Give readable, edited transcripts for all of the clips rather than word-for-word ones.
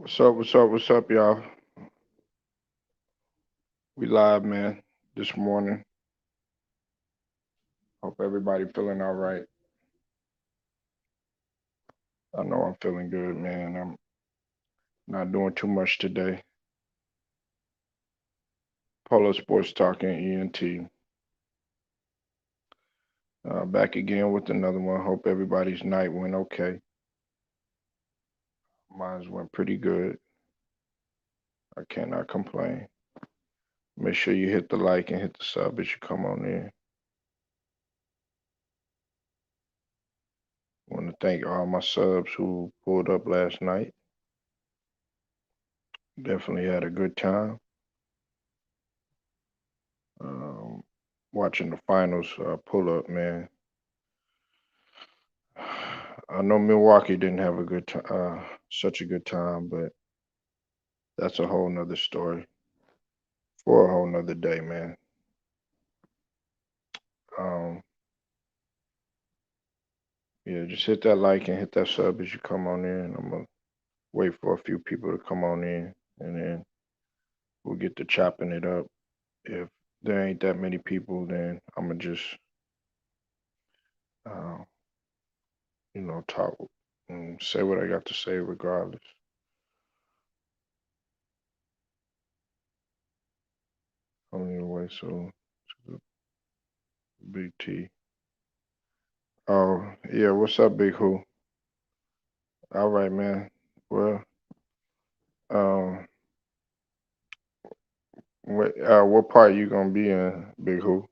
What's up? What's up? What's up, y'all? We live, man, this morning. Hope everybody feeling all right. I know I'm feeling good, man. I'm not doing too much today. Polo Sports Talking ENT. Back again with another one. Hope everybody's night went okay. Mine's went pretty good. I cannot complain. Make sure you hit the like and hit the sub as you come on in. Want to thank all my subs who pulled up last night. Definitely had a good time. Um, Watching the finals pull up, man. I know Milwaukee didn't have a good time, such a good time, but that's a whole nother story for a whole nother day, man. Um, yeah, just hit that like and hit that sub as you come on in. I'm gonna wait for a few people to come on in, and then we'll get to chopping it up. If there ain't that many people, then I'm gonna just, uh, talk and say what I got to say regardless. Anyway, so to the Big T. Oh yeah, what's up, Big Who? All right, man. Well, um, what part you gonna be in, Big Who?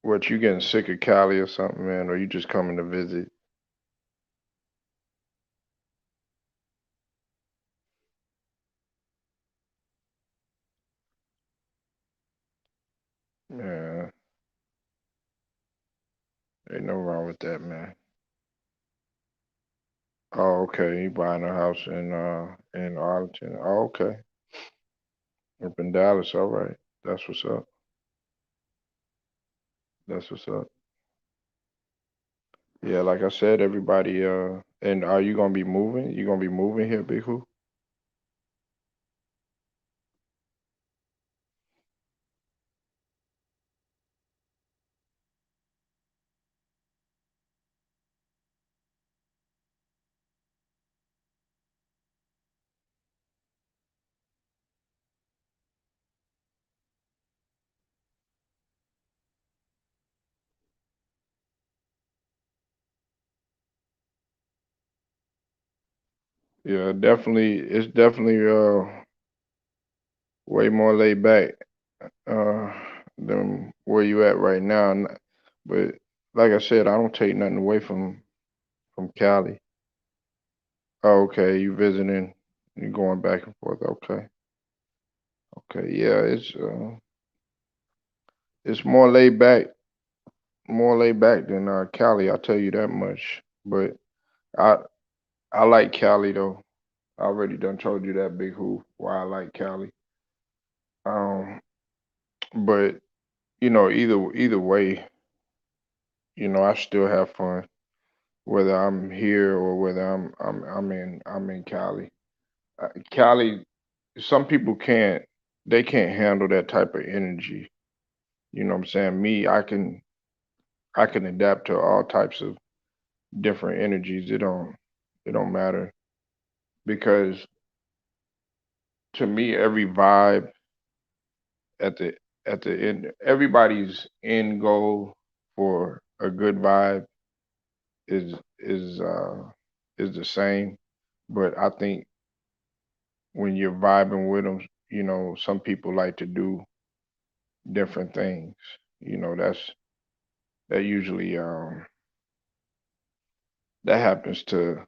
What, you getting sick of Cali or something, man? Or you just coming to visit? Yeah, ain't no wrong with that, man. Oh, okay. You buying a house in Arlington? Oh, okay. Up in Dallas. All right. That's what's up. That's what's up. Yeah, like I said, everybody. And are you gonna be moving? You gonna be moving here, Big Who? Yeah, definitely. It's definitely way more laid back uh than where you at right now. But like I said, I don't take nothing away from Cali. Oh, okay, you visiting, you going back and forth. Okay, okay, yeah, it's more laid back than Cali. I'll tell you that much. But I I like Cali though. I already done told you that, Big Who, why I like Cali. Um, but either way, I still have fun whether I'm here or whether I'm in Cali. Cali, some people can't handle that type of energy. You know what I'm saying? Me, I can adapt to all types of different energies. It don't matter because to me every vibe at the at the end, everybody's end goal for a good vibe is is uh is the same. But I think when you're vibing with them, some people like to do different things. That usually that happens to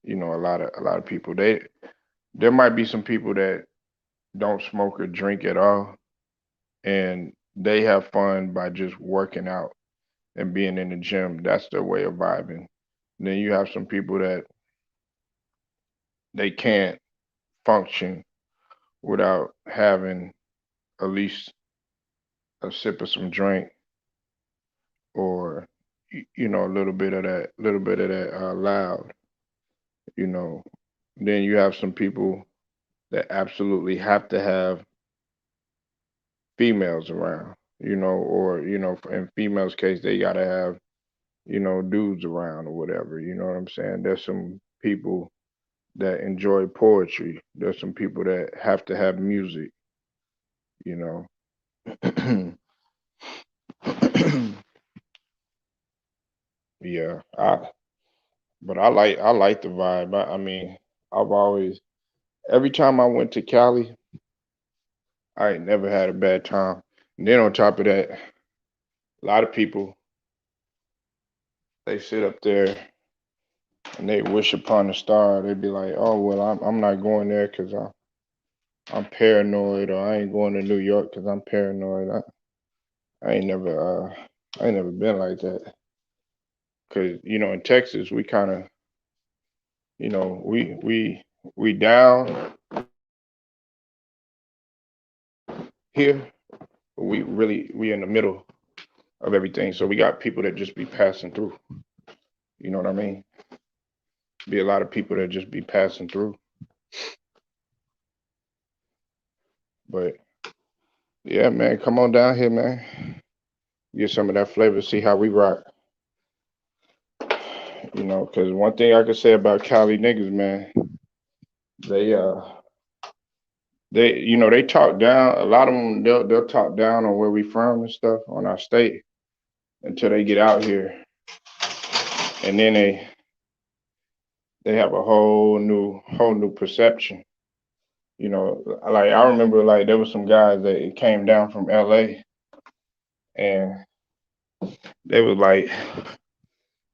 a lot of people. There might be some people that don't smoke or drink at all, and they have fun by just working out and being in the gym. That's their way of vibing. And then you have some people that they can't function without having at least a sip of some drink, or a little bit of that loud, you know. Then you have some people that absolutely have to have females around, or in females' case, they gotta have dudes around or whatever. You know what I'm saying? There's some people that enjoy poetry. There's some people that have to have music. You know. Yeah, but I like the vibe. I mean, I've always every time I went to Cali, I ain't never had a bad time. And then on top of that, a lot of people they sit up there and they wish upon a star. They'd be like, "Oh well, I'm not going there because I'm paranoid, or I ain't going to New York because I'm paranoid." I ain't never I ain't never been like that. Cause in Texas we kind of we down here, but we in the middle of everything. So we got people that just be passing through. You know what I mean? Be a lot of people that just be passing through. But yeah, man, come on down here, man. Get some of that flavor. See how we rock. Cause one thing I can say about Cali niggas, man, they they talk down. A lot of them they'll talk down on where we from and stuff on our state until they get out here, and then they have a whole new perception. Like I remember, like there was some guys that came down from L.A. and they was like,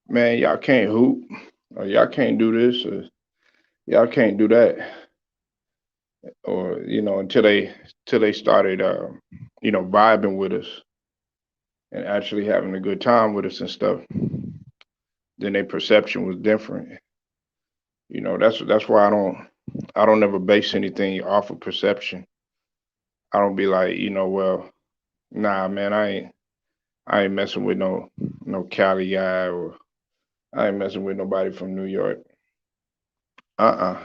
"Man, y'all can't hoop, or y'all can't do this, or y'all can't do that," or until they started, vibing with us and actually having a good time with us and stuff. Then their perception was different. That's why I don't ever base anything off of perception. I don't be like, well, nah, man, I ain't messing with no Cali guy, or I ain't messing with nobody from New York. Uh-uh.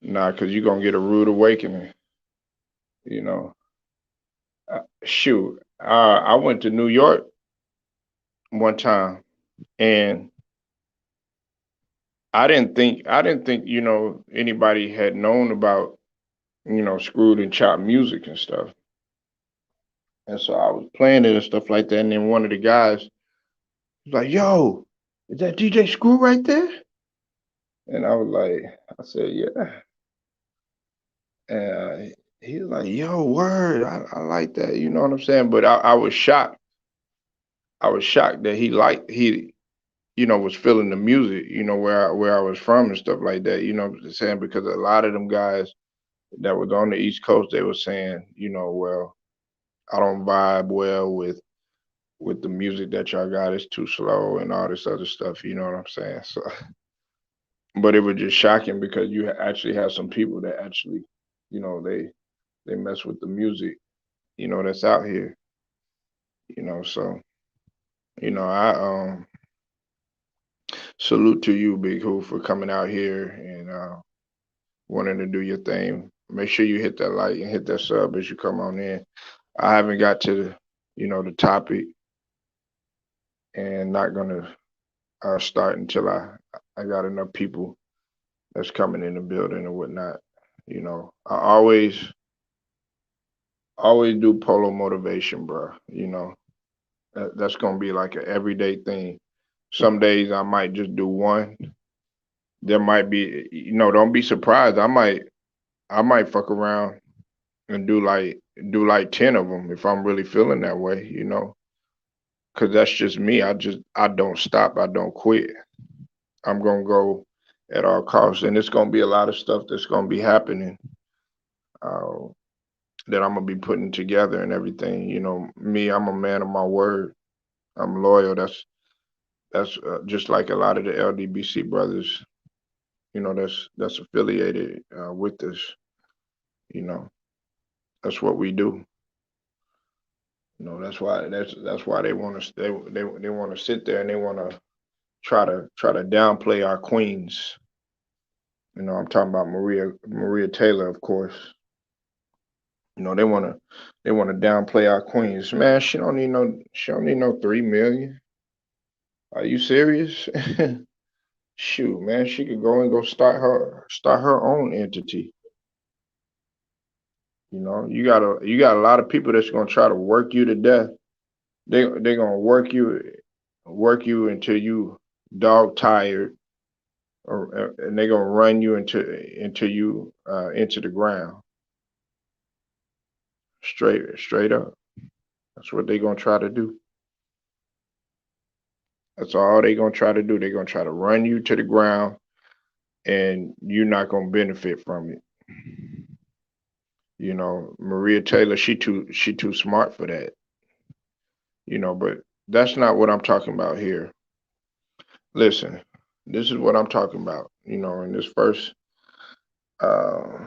Nah, cause you're gonna get a rude awakening, you know. Shoot. I went to New York one time, and I didn't think, anybody had known about, screwed and chopped music and stuff. And so I was playing it and stuff like that. And then one of the guys was like, "Yo, is that DJ Screw right there?" And I said, "Yeah." And he was like, "Yo, word, I like that." You know what I'm saying? But I was shocked. I was shocked that he was feeling the music, where I was from and stuff like that. You know what I'm saying? Because a lot of them guys that was on the East Coast, they were saying, well, I don't vibe well with the music that y'all got. It's too slow and all this other stuff. You know what I'm saying? So, but it was just shocking because you actually have some people that actually, they mess with the music, that's out here. So I salute to you, Big Who, for coming out here and wanting to do your thing. Make sure you hit that like and hit that sub as you come on in. I haven't got to the topic, and not gonna start until I got enough people that's coming in the building and whatnot. I always do polo motivation, bro. That's gonna be like an everyday thing. Some days I might just do one. There might be, don't be surprised. I might fuck around and do like 10 of them if I'm really feeling that way. Because that's just me. I don't stop. I don't quit. I'm gonna go at all costs, and it's gonna be a lot of stuff that's gonna be happening, uh, that I'm gonna be putting together and everything. Me, I'm a man of my word. I'm loyal. That's just like a lot of the LDBC brothers. That's affiliated with us. You know, that's what we do. That's why they want to they want to sit there and they want to try to downplay our queens. I'm talking about Maria Taylor, of course. They want to downplay our queens. Man, she don't need no 3 million. Are you serious? Shoot, man, she could go and go start her own entity. You got a lot of people that's gonna try to work you to death. They're gonna work you until you dog tired, and they're gonna run you into the ground, straight up. That's what they're gonna try to do. That's all they're gonna try to do. They're gonna try to run you to the ground, and you're not gonna benefit from it. Maria Taylor, she too smart for that. But that's not what I'm talking about here. Listen, this is what I'm talking about. In this uh,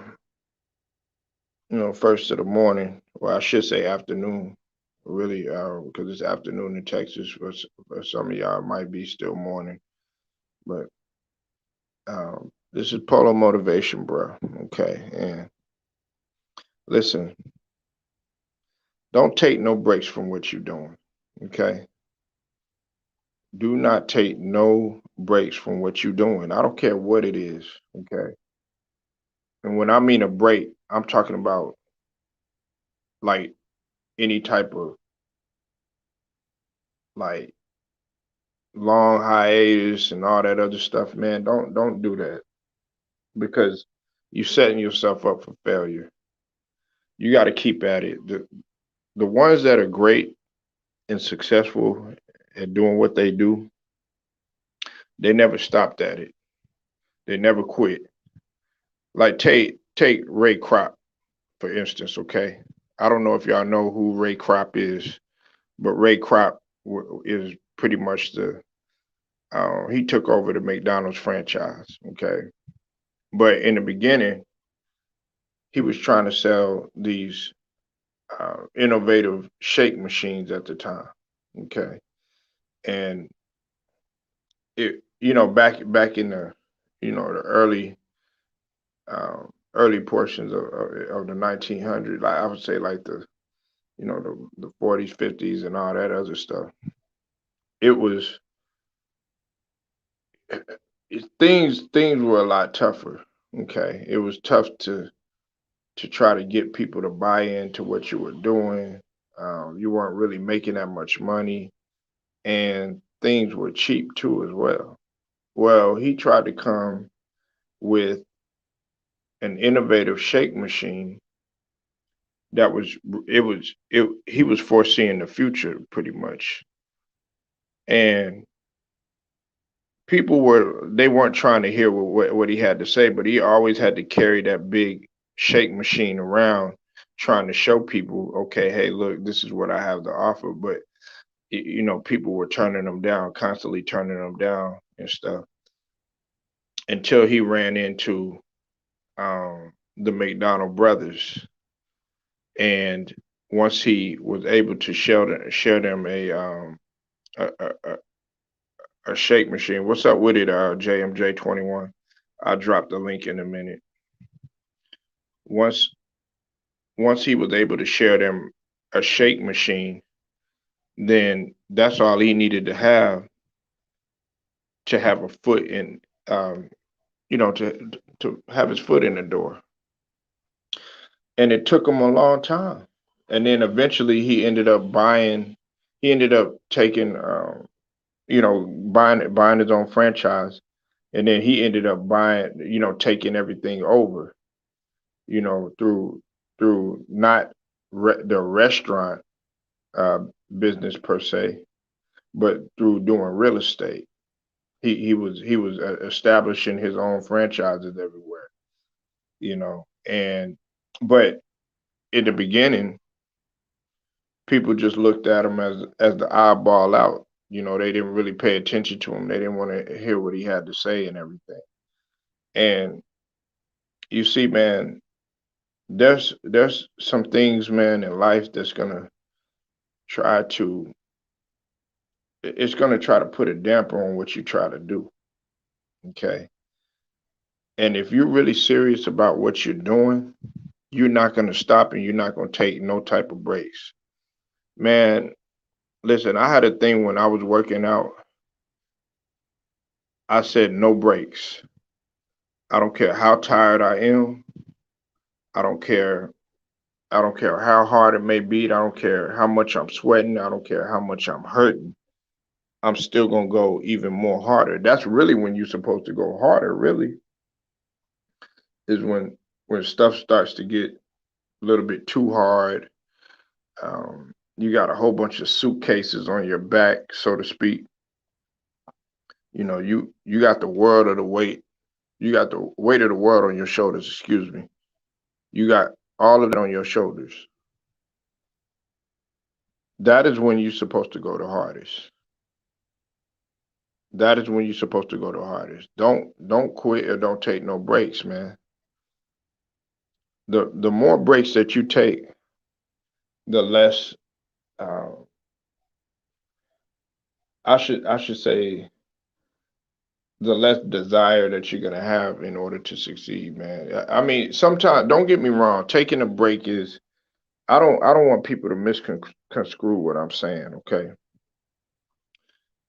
first of the morning, well, I should say afternoon, really, because it's afternoon in Texas. For some of y'all, it might be still morning, but this is Polo motivation, bro. Okay, and listen, don't take no breaks from what you're doing. Okay, do not take no breaks from what you're doing. I don't care what it is. Okay, and when I mean a break, I'm talking about like any type of like long hiatus and all that other stuff, man. Don't do that because you're setting yourself up for failure. You got to keep at it. The ones that are great and successful at doing what they do, they never stopped at it. They never quit. Like take Ray Kroc for instance. Okay, I don't know if y'all know who Ray Kroc is, but Ray Kroc is pretty much he took over the McDonald's franchise. Okay, but in the beginning, he was trying to sell these innovative shake machines at the time. Okay, and back in the early portions of the 1900s, like I would say, like the 40s, 50s, and all that other stuff. It was things were a lot tougher. Okay, it was tough to try to get people to buy into what you were doing. You weren't really making that much money, and things were cheap too as well. Well, he tried to come with an innovative shake machine that he was foreseeing the future pretty much. And they weren't trying to hear what he had to say, but he always had to carry that big shake machine around trying to show people, okay, hey, look, this is what I have to offer. But people were turning them down, constantly turning them down and stuff until he ran into the McDonald brothers. And once he was able to share them a, a, a shake machine. What's up with it, JMJ21? I'll drop the link in a minute. Once once he was able to share them a shake machine, then that's all he needed to have a foot in, to have his foot in the door. And it took him a long time. And then eventually he ended up taking, buying his own franchise. And then he ended up taking everything over, through not the restaurant uh, business per se, but through doing real estate. He was establishing his own franchises everywhere, and but in the beginning, people just looked at him as the eyeball out. They didn't really pay attention to him. They didn't want to hear what he had to say and everything. And you see, man, there's some things, man, in life that's gonna try to it's going to try to put a damper on what you try to do. Okay. And if you're really serious about what you're doing, you're not going to stop and you're not going to take no type of breaks. Man, listen, I had a thing when I was working out. I said no breaks. I don't care how tired I am. I don't care. I don't care how hard it may be. I don't care how much I'm sweating. I don't care how much I'm hurting. I'm still going to go even more harder. That's really when you're supposed to go harder, really, is when stuff starts to get a little bit too hard. You got a whole bunch of suitcases on your back, so to speak. You got the world of the weight. You got the weight of the world on your shoulders. Excuse me. You got all of that on your shoulders. That is when you're supposed to go the hardest. That is when you're supposed to go the hardest. Don't quit or don't take no breaks, man. The more breaks that you take, the less uh, I should say the less desire that you're gonna have in order to succeed, man. I mean, sometimes don't get me wrong, taking a break is I don't want people to misconstrue what I'm saying, okay?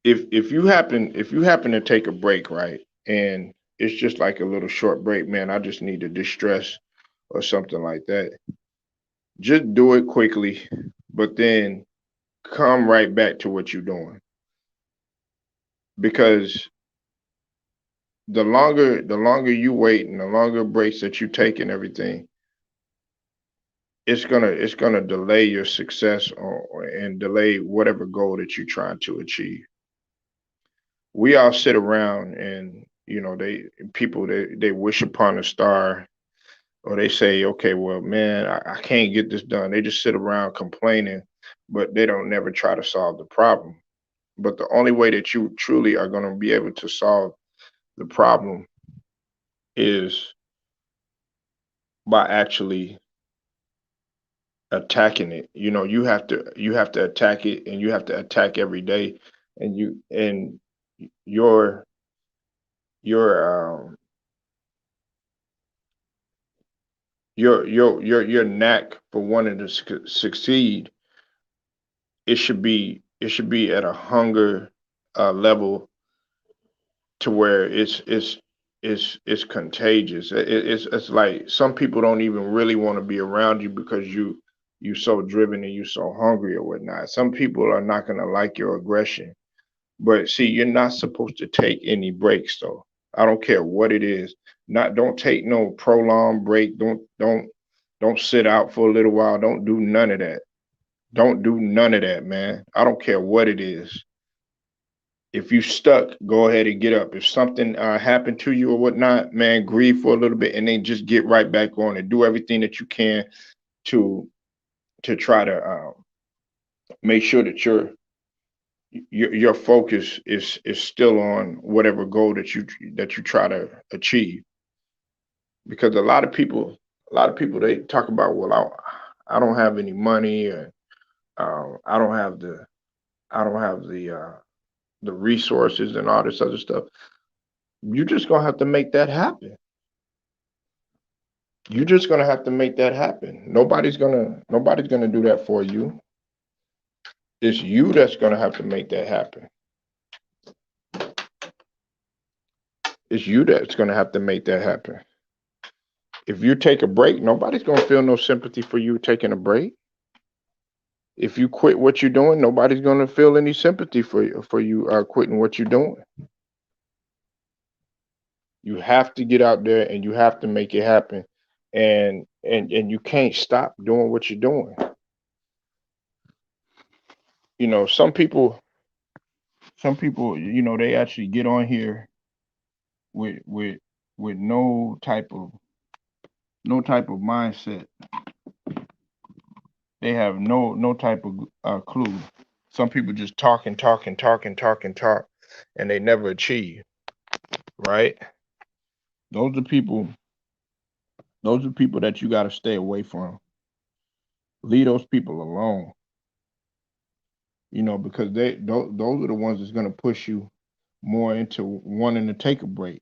If you happen to take a break, right, and it's just like a little short break, man, I just need to distress or something like that. Just do it quickly, but then come right back to what you're doing. Because the longer you wait and the longer breaks that you take and everything, it's gonna delay your success and delay whatever goal that you're trying to achieve. We all sit around and they wish upon a star, or they say, okay, well, man, I can't get this done. They just sit around complaining, but they don't never try to solve the problem. But the only way that you truly are going to be able to solve the problem is by actually attacking it. You have to attack it, and you have to attack every day. And your your your knack for wanting to succeed, it should be at a hunger level to where it's contagious. It's like some people don't even really want to be around you because you so driven and you so hungry or whatnot. Some people are not gonna like your aggression. But see, you're not supposed to take any breaks though. I don't care what it is. Don't take no prolonged break. Don't sit out for a little while. Don't do none of that. Don't do none of that, man. I don't care what it is. If you stuck, go ahead and get up. If something happened to you or whatnot, man, grieve for a little bit and then just get right back on and do everything that you can to try to make sure that your focus is still on whatever goal that you try to achieve. Because a lot of people they talk about, well, I don't have any money, and I don't have the resources and all this other stuff. You're just gonna have to make that happen. You're just gonna have to make that happen. Nobody's gonna do that for you. It's you that's gonna have to make that happen. It's you that's gonna have to make that happen. If you take a break, nobody's gonna feel no sympathy for you taking a break. If you quit what you're doing, nobody's gonna feel any sympathy for you quitting what you're doing. You have to get out there and you have to make it happen. And you can't stop doing what you're doing. Some people, they actually get on here with no type of mindset. They have no type of clue. Some people just talk and talk and talk and talk and talk, and they never achieve. Right? Those are people. Those are people that you got to stay away from. Leave those people alone. because those are the ones that's going to push you more into wanting to take a break,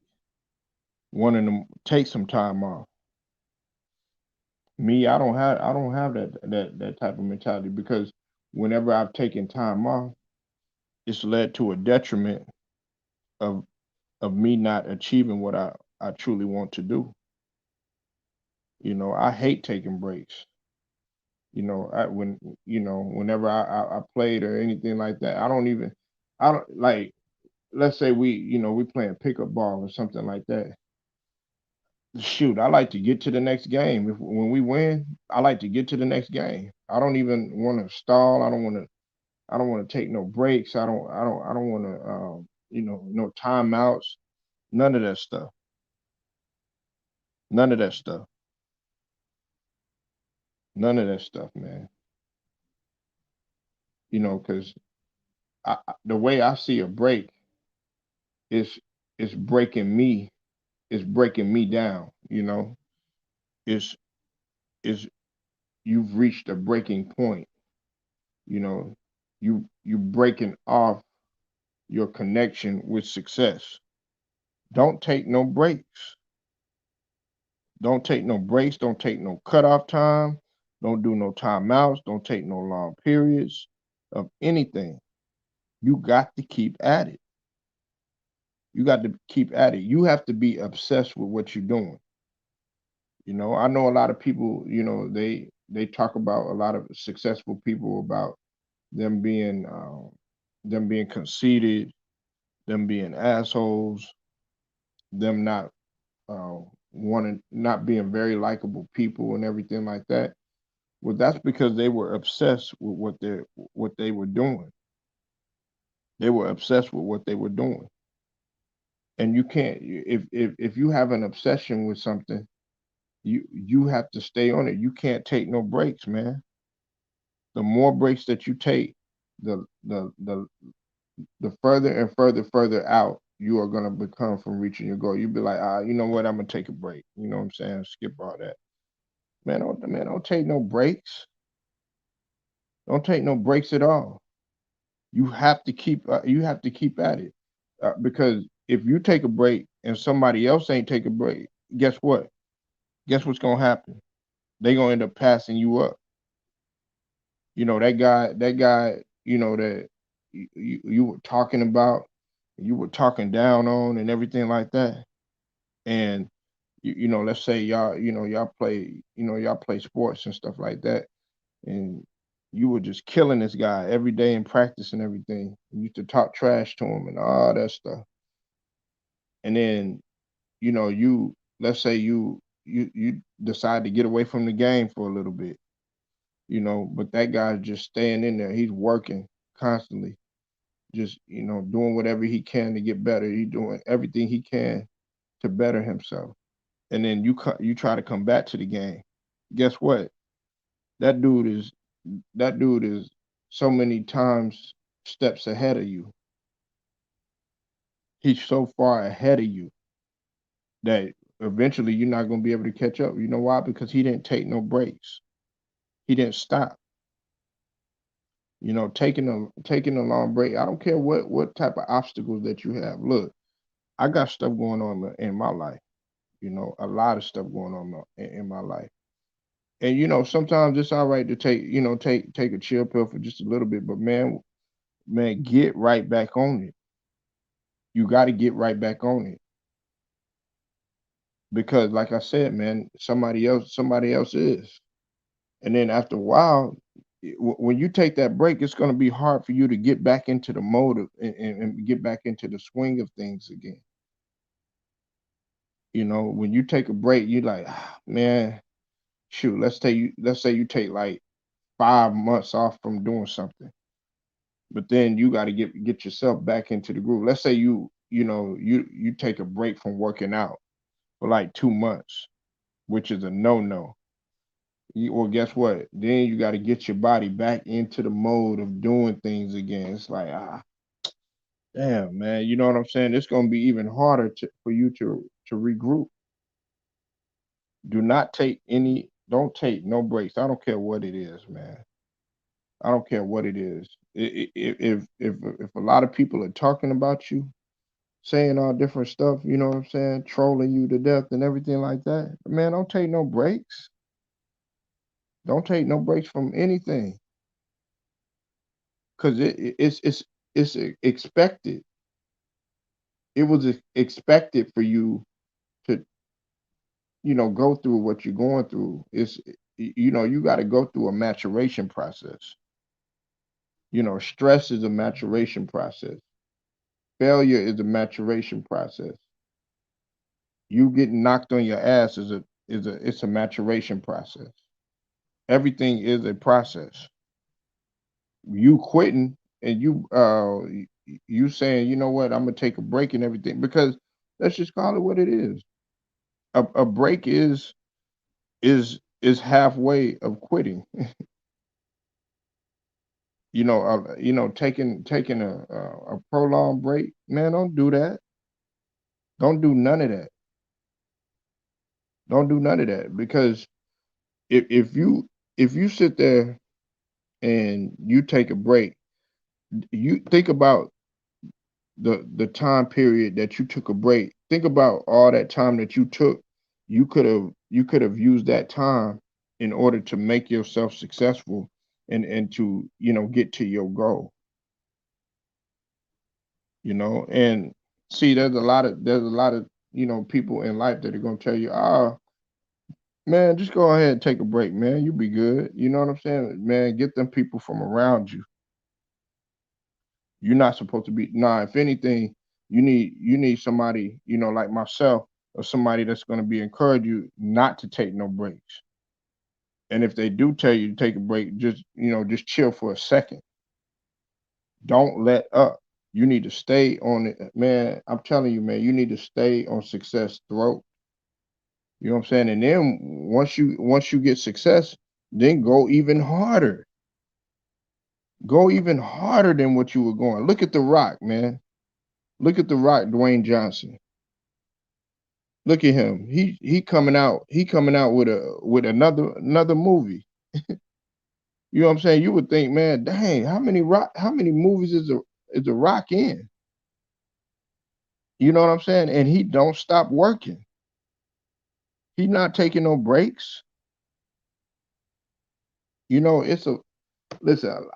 wanting to take some time off. Me, I don't have that type of mentality because whenever I've taken time off, it's led to a detriment of me not achieving what I truly want to do. I hate taking breaks. Whenever I played or anything like that, I don't like. Let's say we playing pickup ball or something like that. Shoot, I like to get to the next game. If when we win, I like to get to the next game. I don't even want to stall. I don't want to take no breaks. I don't want to no timeouts. None of that stuff. None of that stuff. None of that stuff, man. Because the way I see a break is is breaking me. Is breaking me down. Is is you've reached a breaking point. You know, you breaking off your connection with success. Don't take no breaks. Don't take no breaks. Don't take no cutoff time. Don't do no timeouts. Don't take no long periods of anything. You got to keep at it. You got to keep at it. You have to be obsessed with what you're doing. I know a lot of people, they talk about a lot of successful people about them being conceited, them being assholes, them not wanting not being very likable people and everything like that. Well, that's because they were obsessed with what they were doing. They were obsessed with what they were doing. And you can't if you have an obsession with something, you have to stay on it. You can't take no breaks, man. The more breaks that you take, the further and further out you are gonna become from reaching your goal. You'll be like, you know what, I'm gonna take a break. You know what I'm saying? Skip all that. Man, don't take no breaks. Don't take no breaks at all. You have to keep at it. Because if you take a break and somebody else ain't take a break, guess what? Guess what's gonna happen? They gonna end up passing you up. That guy, that you were talking about, you were talking down on and everything like that. And let's say y'all play sports and stuff like that, and you were just killing this guy every day in practice and everything. You used to talk trash to him and all that stuff. And then, you let's say you decide to get away from the game for a little bit, but that guy's just staying in there. He's working constantly, just doing whatever he can to get better. He's doing everything he can to better himself. And then you try to come back to the game. Guess what? That dude is that dude is so many times steps ahead of you. He's so far ahead of you that eventually you're not going to be able to catch up. You know why? Because he didn't take no breaks. He didn't stop. Taking a long break. I don't care what type of obstacles that you have. Look, I got stuff going on in my life. A lot of stuff going on in my life. And sometimes it's all right to take a chill pill for just a little bit, but man, get right back on it. You got to get right back on it because, like I said, man, somebody else is. And then after a while, when you take that break, it's going to be hard for you to get back into the mode and get back into the swing of things again. When you take a break, you like, man, shoot, let's say you take like 5 months off from doing something, but then you got to get yourself back into the groove. Let's say you take a break from working out for like 2 months, which is a no. Well, guess what? Then you got to get your body back into the mode of doing things again. It's like, damn, man. You know what I'm saying? It's gonna be even harder for you to regroup. Don't take no breaks. I don't care what it is, man. I don't care what it is. If a lot of people are talking about you, saying all different stuff, you know what I'm saying, trolling you to death and everything like that, man, don't take no breaks. Don't take no breaks from anything, because expected. It was expected for you to, go through what you're going through. You got to go through a maturation process. Stress is a maturation process. Failure is a maturation process. You getting knocked on your ass it's a maturation process. Everything is a process. You quitting and you saying, you know what, I'm gonna take a break and everything, because let's just call it what it is. A break is halfway of quitting. Taking a prolonged break, man, don't do that. Don't do none of that. Don't do none of that, because if you sit there and you take a break, you think about the time period that you took a break. Think about all that time that you took. You could have used that time in order to make yourself successful, and to get to your goal. And see, there's a lot of people in life that are going to tell you, man, just go ahead and take a break, man, you be good. You know what I'm saying, man? Get them people from around you. You're not supposed to be. Nah, if anything, you need somebody, like myself, or somebody that's going to be encourage you not to take no breaks. And if they do tell you to take a break, just chill for a second. Don't let up. You need to stay on it, man. I'm telling you, man, you need to stay on success throat. You know what I'm saying? And then once you get success, then go even harder. Go even harder than what you were going. Look at The Rock, man. Look at The Rock, Dwayne Johnson. Look at him. He coming out. He coming out with another movie. You know what I'm saying? You would think, man, dang, how many movies is the Rock in? You know what I'm saying? And he don't stop working. He not taking no breaks. It's a listen.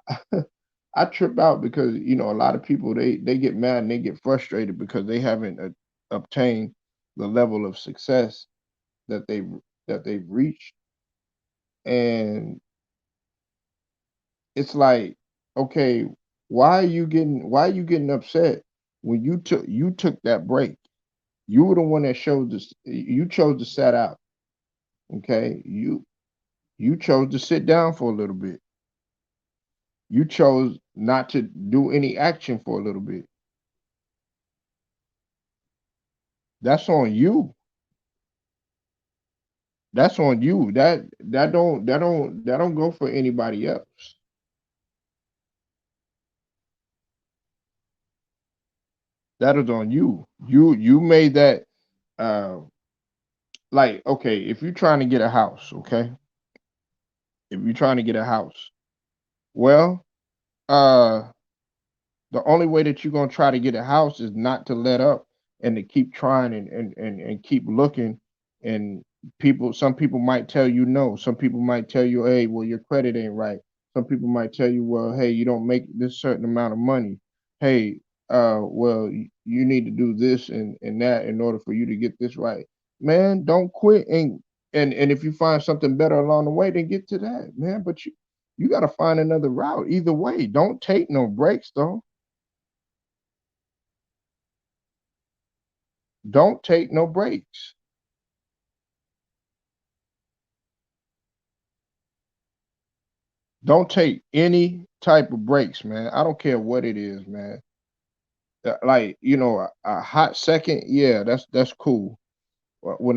I trip out because a lot of people they get mad and they get frustrated because they haven't obtained the level of success that they've reached. And it's like, okay, why are you getting upset when you took that break? You were the one that showed this. You chose to set out. Okay, you chose to sit down for a little bit. You chose not to do any action for a little bit. That's on you. That's on you. That don't go for anybody else. That is on you. You made that. uh like, okay, if you're trying to get a house, okay, if you're trying to get a house, well, uh the only way that you're gonna try to get a house is not to let up, and to keep trying, and keep looking. And some people might tell you no. Some people might tell you, hey, well, your credit ain't right. Some people might tell you, well, hey, you don't make this certain amount of money. Hey, well, you need to do this and that in order for you to get this right. Man, don't quit. And if you find something better along the way, then get to that, man. But you got to find another route. Either way, don't take no breaks, though. Don't take no breaks. Don't take any type of breaks, man. I don't care what it is, man. Like, a hot second, yeah, that's cool. When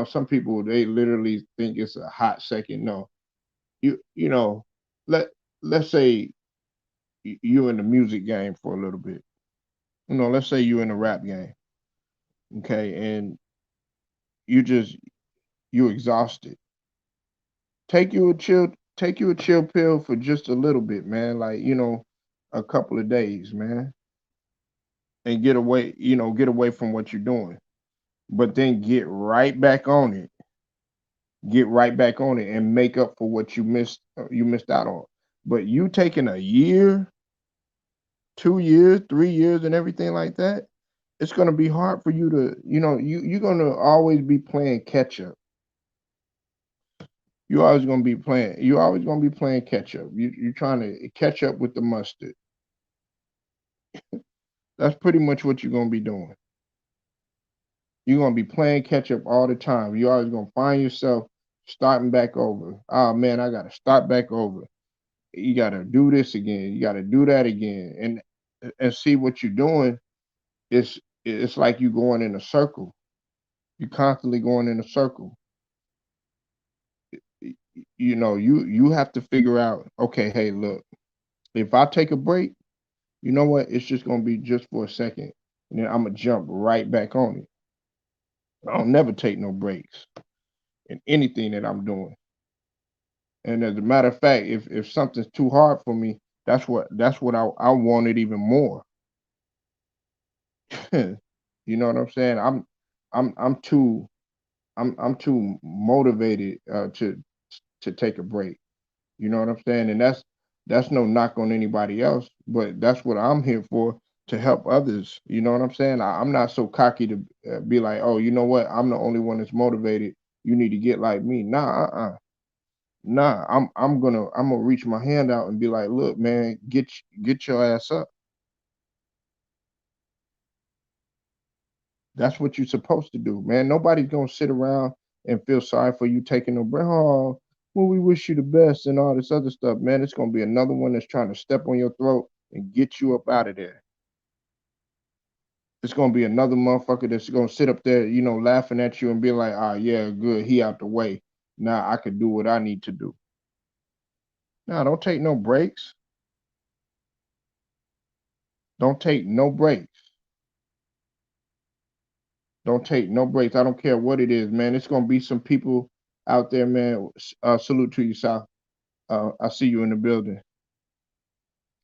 some people, they literally think it's a hot second. No, you you know, let let's say you in the music game for a little bit. Let's say you in the rap game, okay, and you exhausted. Take you a chill. take you a chill pill for just a little bit, man. Like, a couple of days, man, and get away from what you're doing. But then get right back on it. Get right back on it and make up for what you missed out on. But you taking a year, 2 years, 3 years, and everything like that, it's gonna be hard for you to, you're gonna always be playing catch up. You're always gonna be playing catch up. You're trying to catch up with the mustard. That's pretty much what you're gonna be doing. You're gonna be playing catch up all the time. You're always gonna find yourself starting back over. Oh man, I gotta start back over. You gotta do this again. You gotta do that again. And see what you're doing. It's like you going in a circle. You're constantly going in a circle. You have to figure out, okay, hey, look, if I take a break, you know what? It's just gonna be just for a second. And then I'm gonna jump right back on it. I don't never take no breaks in anything that I'm doing. And as a matter of fact, if something's too hard for me, that's what I want it even more. You know what I'm saying? I'm too motivated to take a break. You know what I'm saying? And that's no knock on anybody else, but that's what I'm here for, to help others. You know what I'm saying? I'm not so cocky to be like, oh, you know what? I'm the only one that's motivated. You need to get like me. Nah, nah. I'm gonna reach my hand out and be like, look, man, get your ass up. That's what you're supposed to do, man. Nobody's gonna sit around and feel sorry for you taking no break. Oh, well, we wish you the best and all this other stuff, man. It's gonna be another one that's trying to step on your throat and get you up out of there. It's gonna be another motherfucker that's gonna sit up there, laughing at you and be like, ah, yeah, good, he out the way. Now I can do what I need to do. Now, don't take no breaks. Don't take no breaks. Don't take no breaks. I don't care what it is, man. It's gonna be some people out there, man. Salute to you, South. I see you in the building.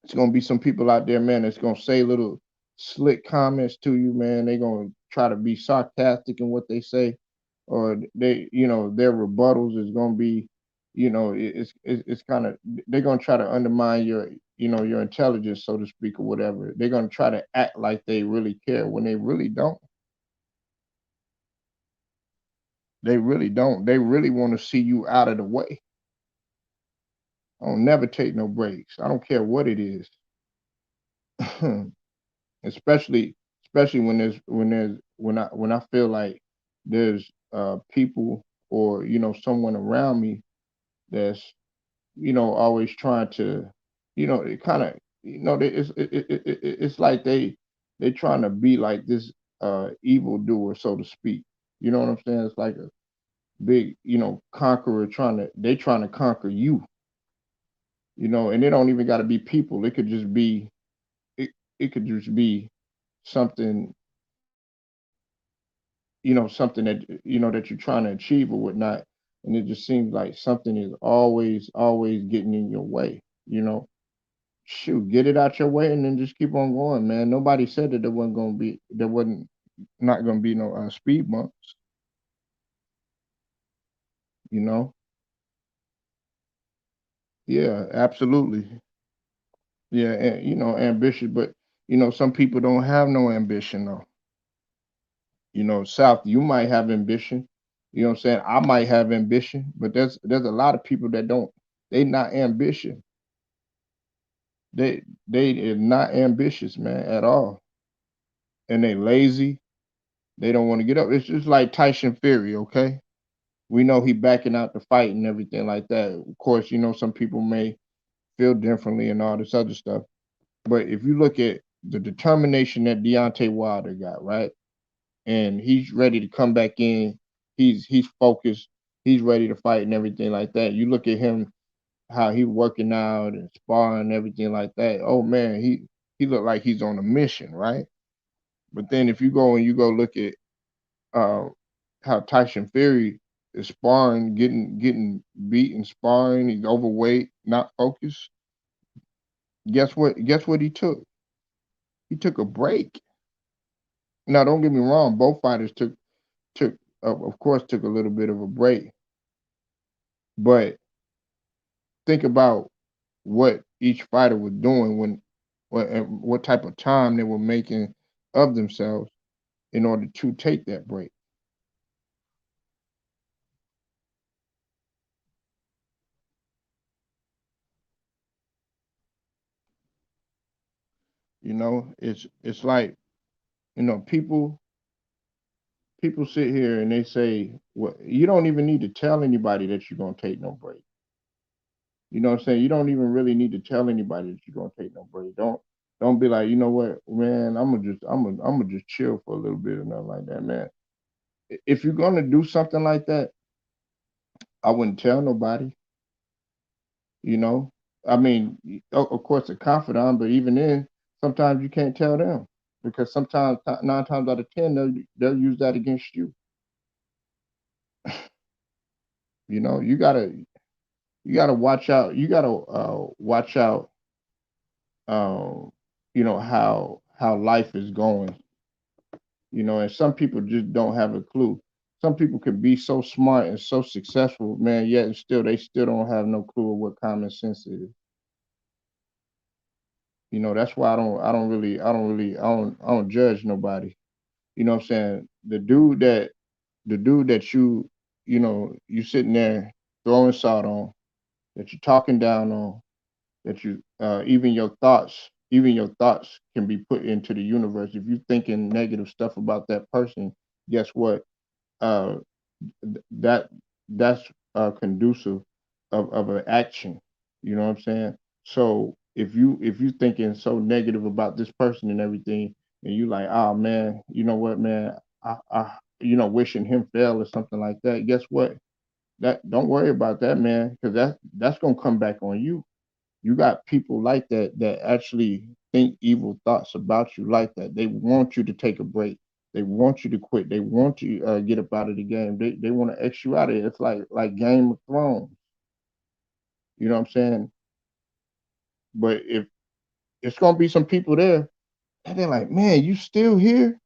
It's gonna be some people out there, man, that's gonna say little slick comments to you, man. They're gonna try to be sarcastic in what they say, or their rebuttals is gonna be, it's kind of, they're gonna try to undermine your intelligence, so to speak, or whatever. They're gonna try to act like they really care when they really don't. They really don't. They really want to see you out of the way. I don't never take no breaks. I don't care what it is. especially especially when I feel like there's people, or someone around me that's always trying to, it kind of, it's like they trying to be like this evil doer, so to speak. You know what I'm saying? It's like a big, conqueror, trying to conquer you. And it don't even got to be people. It, it could just be something, something that you're trying to achieve or whatnot. And it just seems like something is always getting in your way. Shoot, get it out your way and then just keep on going, man. Nobody said that there wasn't not gonna be no speed bumps. you know yeah, absolutely. Yeah, and ambitious, but some people don't have no ambition though. South, you might have ambition. You know what I'm saying? I might have ambition, but there's a lot of people that don't. They not ambition. They are not ambitious, man, at all. And they lazy. They don't want to get up. It's just like Tyson Fury, okay? We know he backing out the fight and everything like that. Of course, some people may feel differently and all this other stuff. But if you look at the determination that Deontay Wilder got, right? And he's ready to come back in. He's focused. He's ready to fight and everything like that. You look at him, how he working out and sparring and everything like that. Oh man, he looked like he's on a mission, right? But then if you go look at uh, how Tyson Fury is sparring, getting beat and sparring. He's overweight, not focused. Guess what? Guess what he took? He took a break. Now, don't get me wrong. Both fighters took of course took a little bit of a break, but think about what each fighter was doing and what type of time they were making of themselves in order to take that break. It's like people sit here and they say, well, you don't even need to tell anybody that you're gonna take no break. You know what I'm saying? You don't even really need to tell anybody that you're gonna take no break. Don't be like, you know what, man, I'm gonna just chill for a little bit or nothing like that, man. If you're gonna do something like that, I wouldn't tell nobody, you know. I mean, of course a confidant, but even then, sometimes you can't tell them because sometimes 9 times out of 10 they'll use that against you. You know, you gotta watch out. You gotta watch out. Um, how life is going. And some people just don't have a clue. Some people could be so smart and so successful, man, yet and still they still don't have no clue of what common sense is. That's why I don't judge nobody. You know what I'm saying? The dude that you sitting there throwing salt on, that you're talking down on, that you even your thoughts can be put into the universe. If you're thinking negative stuff about that person, guess what? Uh, that that's conducive of an action. You know what I'm saying? So if you thinking so negative about this person and everything, and you like, oh man, you know what, man, wishing him fail or something like that. Guess what? That don't worry about that, man, because that's gonna come back on you. You got people like that actually think evil thoughts about you like that. They want you to take a break. They want you to quit. They want you get up out of the game. They want to X you out of it. It's like Game of Thrones. You know what I'm saying? But if it's gonna be some people there, and they're like, man, you still here?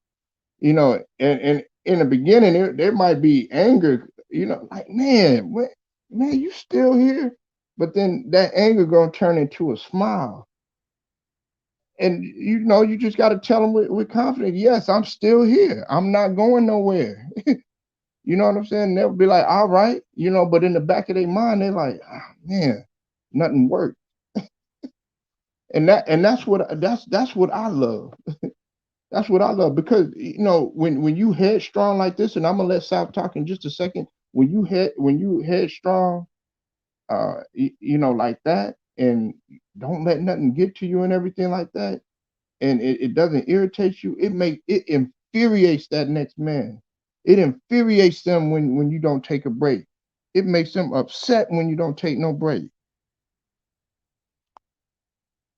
And in the beginning, there might be anger. Like, man, you still here? But then that anger gonna turn into a smile. And you just got to tell them with confidence, yes, I'm still here. I'm not going nowhere. You know what I'm saying? They'll be like, all right, but in the back of their mind, they're like, oh, man, nothing worked. And that's what I love. That's what I love because when you headstrong like this, and I'm gonna let South talk in just a second. When you headstrong, like that, and don't let nothing get to you and everything like that, and it doesn't irritate you, it infuriates that next man. It infuriates them when you don't take a break. It makes them upset when you don't take no break.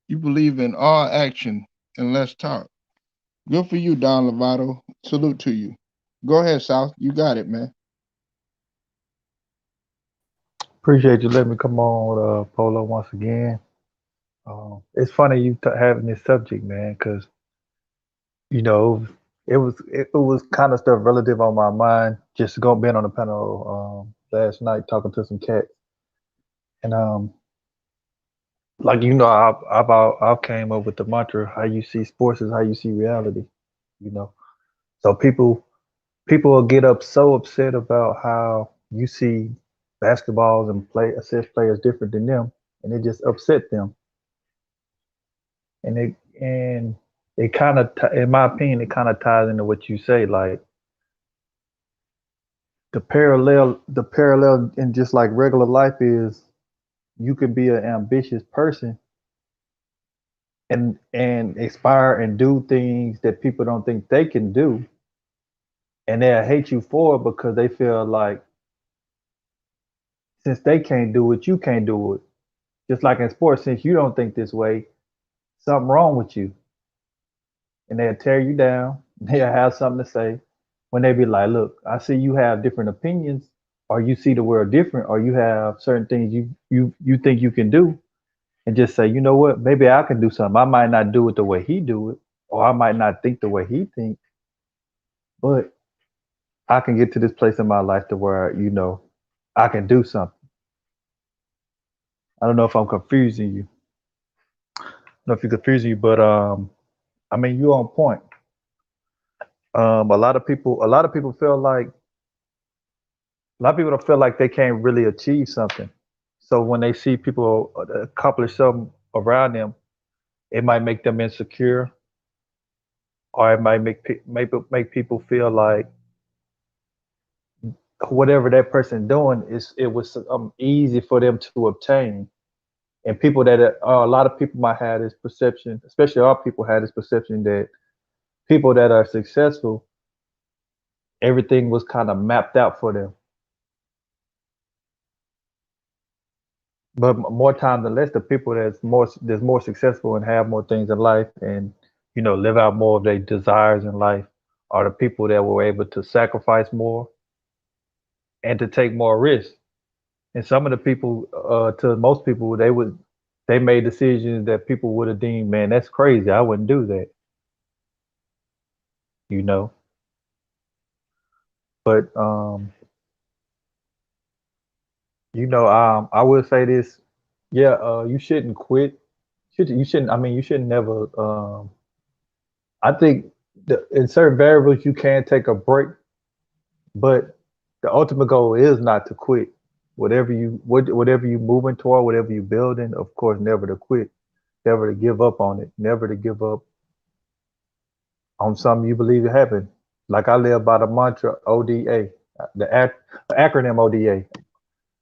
You believe in all action and less talk. Good for you, Don Lovato. Salute to you. Go ahead, South. You got it, man. Appreciate you letting me come on, Polo, once again. It's funny you having this subject, man, because you know it was kind of stuff relative on my mind. Just going being on the panel last night, talking to some cats, and like I've came up with the mantra: how you see sports is how you see reality. You know, so people will get up so upset about how you see basketballs and play assist players different than them, and it just upset them. And it kind of, in my opinion, it kind of ties into what you say, like the parallel in just like regular life is you can be an ambitious person and aspire and do things that people don't think they can do, and they'll hate you for it because they feel like since they can't do it, you can't do it. Just like in sports, since you don't think this way, something wrong with you, and they'll tear you down. They'll have something to say when they be like, "Look, I see you have different opinions, or you see the world different, or you have certain things you think you can do, and just say, you know what, maybe I can do something. I might not do it the way he do it, or I might not think the way he think, but I can get to this place in my life to where I can do something. I don't know if I'm confusing you. I don't know if you're confusing you, but I mean, you on point. A lot of people feel like a lot of people don't feel like they can't really achieve something. So when they see people accomplish something around them, it might make them insecure, or it might make people feel like whatever that person doing it was easy for them to obtain. And people that a lot of people might have this perception, especially our people have this perception that people that are successful, everything was kind of mapped out for them. But more time than less, the people that's more successful and have more things in life, and live out more of their desires in life, are the people that were able to sacrifice more and to take more risks. And some of the people, to most people, they made decisions that people would have deemed, man, that's crazy. I wouldn't do that, you know. But I will say this, yeah, you shouldn't quit. You shouldn't. I mean, you should never. I think in certain variables you can take a break, but the ultimate goal is not to quit. Whatever you moving toward, whatever you building, of course, never to quit, never to give up on it, never to give up on something you believe will happen. Like I live by the mantra ODA, the acronym ODA.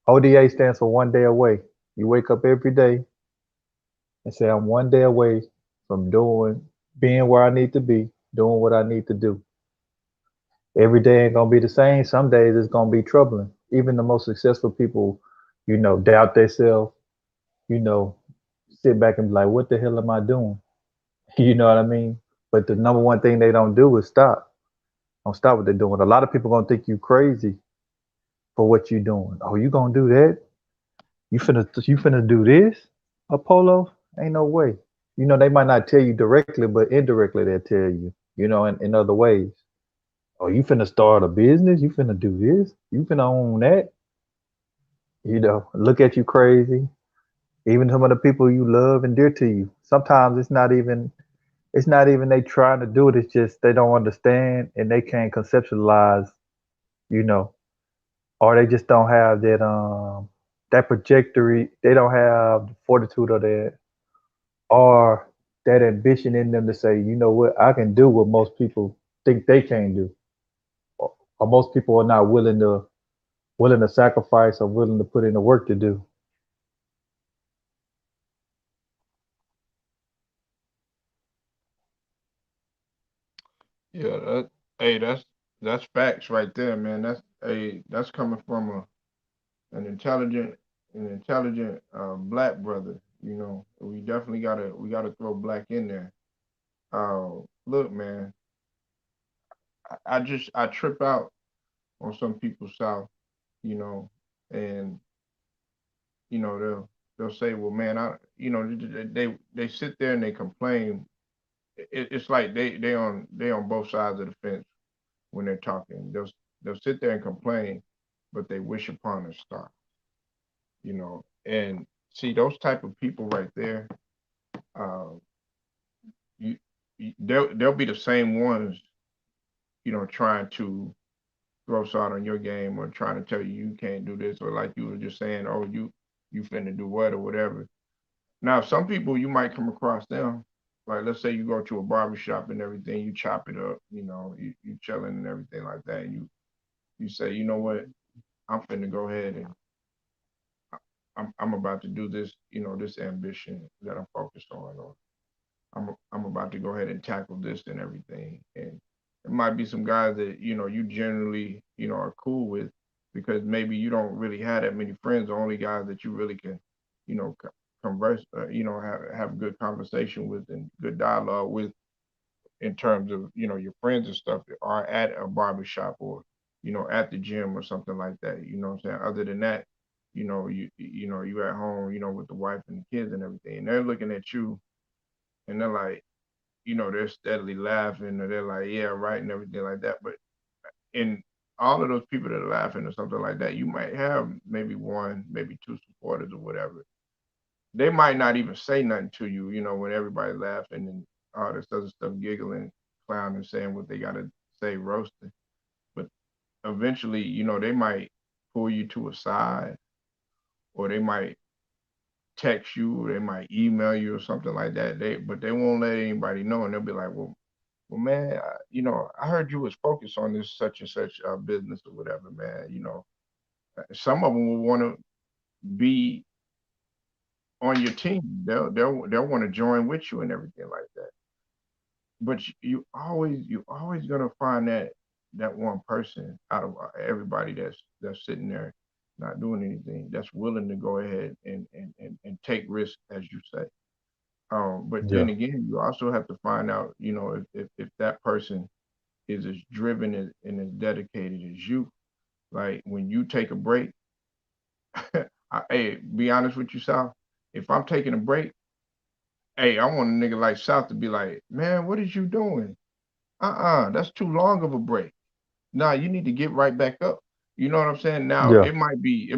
ODA stands for one day away. You wake up every day and say, I'm one day away from being where I need to be, doing what I need to do. Every day ain't gonna be the same. Some days it's gonna be troubling. Even the most successful people, doubt themselves, you know, sit back and be like, what the hell am I doing? You know what I mean? But the number one thing they don't do is stop. Don't stop what they're doing. A lot of people gonna think you crazy for what you doing. Oh, you gonna do that? You finna do this? Apollo? Ain't no way. They might not tell you directly, but indirectly they'll tell you, in other ways. Oh, you finna start a business? You finna do this? You finna own that? Look at you crazy. Even some of the people you love and dear to you. Sometimes it's not even they trying to do it, it's just they don't understand and they can't conceptualize, you know, or they just don't have that trajectory, they don't have the fortitude of that, or that ambition in them to say, you know what, I can do what most people think they can't do. Or most people are not willing to sacrifice or willing to put in the work to do. Yeah, hey, that's facts right there, man. That's coming from an intelligent black brother. We gotta throw black in there. Look, man, I trip out on some people south, you know, and they'll say, well, man, they sit there and they complain. It's like they on both sides of the fence when they're talking. They'll sit there and complain, but they wish upon a star, and see those type of people right there. Uh, you, they'll be the same ones, trying to throw salt on your game or trying to tell you you can't do this, or like you were just saying, oh, you finna do what or whatever. Now, some people you might come across them. Like, let's say you go to a barbershop and everything, you chop it up, you chilling and everything like that. And you say, you know what, I'm finna go ahead and I'm about to do this, this ambition that I'm focused on, or I'm about to go ahead and tackle this and everything. And it might be some guys that you generally are cool with because maybe you don't really have that many friends. The only guys that you really can converse, have good conversation with and good dialogue with in terms of your friends and stuff are at a barbershop or at the gym or something like that. You know what I'm saying? Other than that, you at home, with the wife and the kids and everything, and they're looking at you and they're like, they're steadily laughing or they're like, yeah, right, and everything like that. But in all of those people that are laughing or something like that, you might have maybe one, maybe two supporters or whatever. They might not even say nothing to you, when everybody's laughing and all this other stuff, giggling, clowning, saying what they gotta say, roasting. But eventually, they might pull you to a side, or they might text you, or they might email you or something like that. But they won't let anybody know, and they'll be like, well, man, I heard you was focused on this such and such business or whatever, man. Some of them will want to be on your team. They'll want to join with you and everything like that. But you always gonna find that one person out of everybody that's sitting there not doing anything, that's willing to go ahead and take risks, as you say. But then Yeah, again, you also have to find out, if that person is as driven and as dedicated as you. Like when you take a break, hey, be honest with you, Sal. If I'm taking a break, hey, I want a nigga like South to be like, man, what is you doing? That's too long of a break. Nah, you need to get right back up. You know what I'm saying? Now yeah, it might be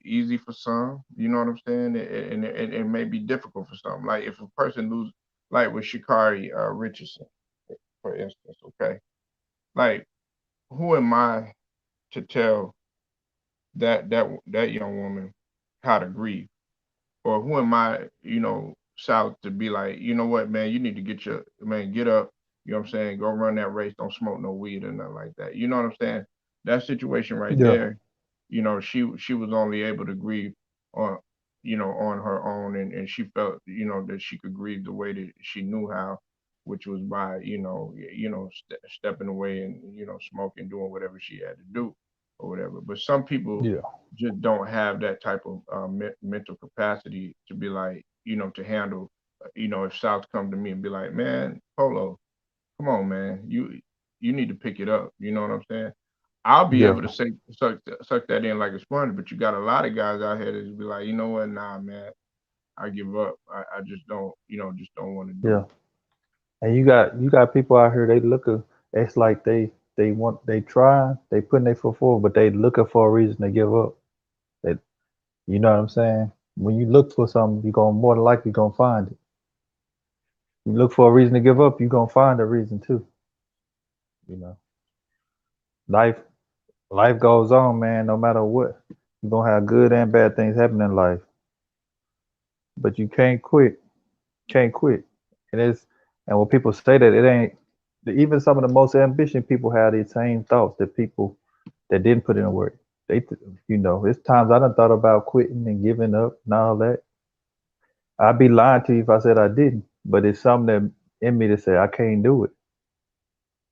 easy for some. You know what I'm saying? And it may be difficult for some. Like if a person lose, like with Shikari Richardson, for instance. Okay, like who am I to tell that young woman how to grieve? Or who am I, South, to be like, you know what, man, you need to get up, you know what I'm saying, go run that race, don't smoke no weed or nothing like that. You know what I'm saying? That situation right yeah, there, she was only able to grieve on, on her own, and she felt, that she could grieve the way that she knew how, which was by, stepping away and, smoking, doing whatever she had to do or whatever. But some people yeah, just don't have that type of mental capacity to be like, to handle, if South come to me and be like, man, Polo, come on, man, you need to pick it up. You know what I'm saying? I'll be yeah, able to say suck that in like a sponge, but you got a lot of guys out here that be like, you know what, nah, man, I give up. I just don't, just don't want to do yeah. it. And you got people out here. They looking. It's like they try. They putting their foot forward, but they looking for a reason to give up. They, you know what I'm saying? When you look for something, you're gonna more than likely gonna find it. You look for a reason to give up, you're gonna find a reason too. You know, life life goes on, man. No matter what, you're gonna have good and bad things happen in life, but you can't quit. Can't quit. And it's and when people say that, it ain't. Even some of the most ambitious people have these same thoughts that people that didn't put in the work. It's times I done thought about quitting and giving up and all that. I'd be lying to you if I said I didn't. But it's something that in me to say I can't do it.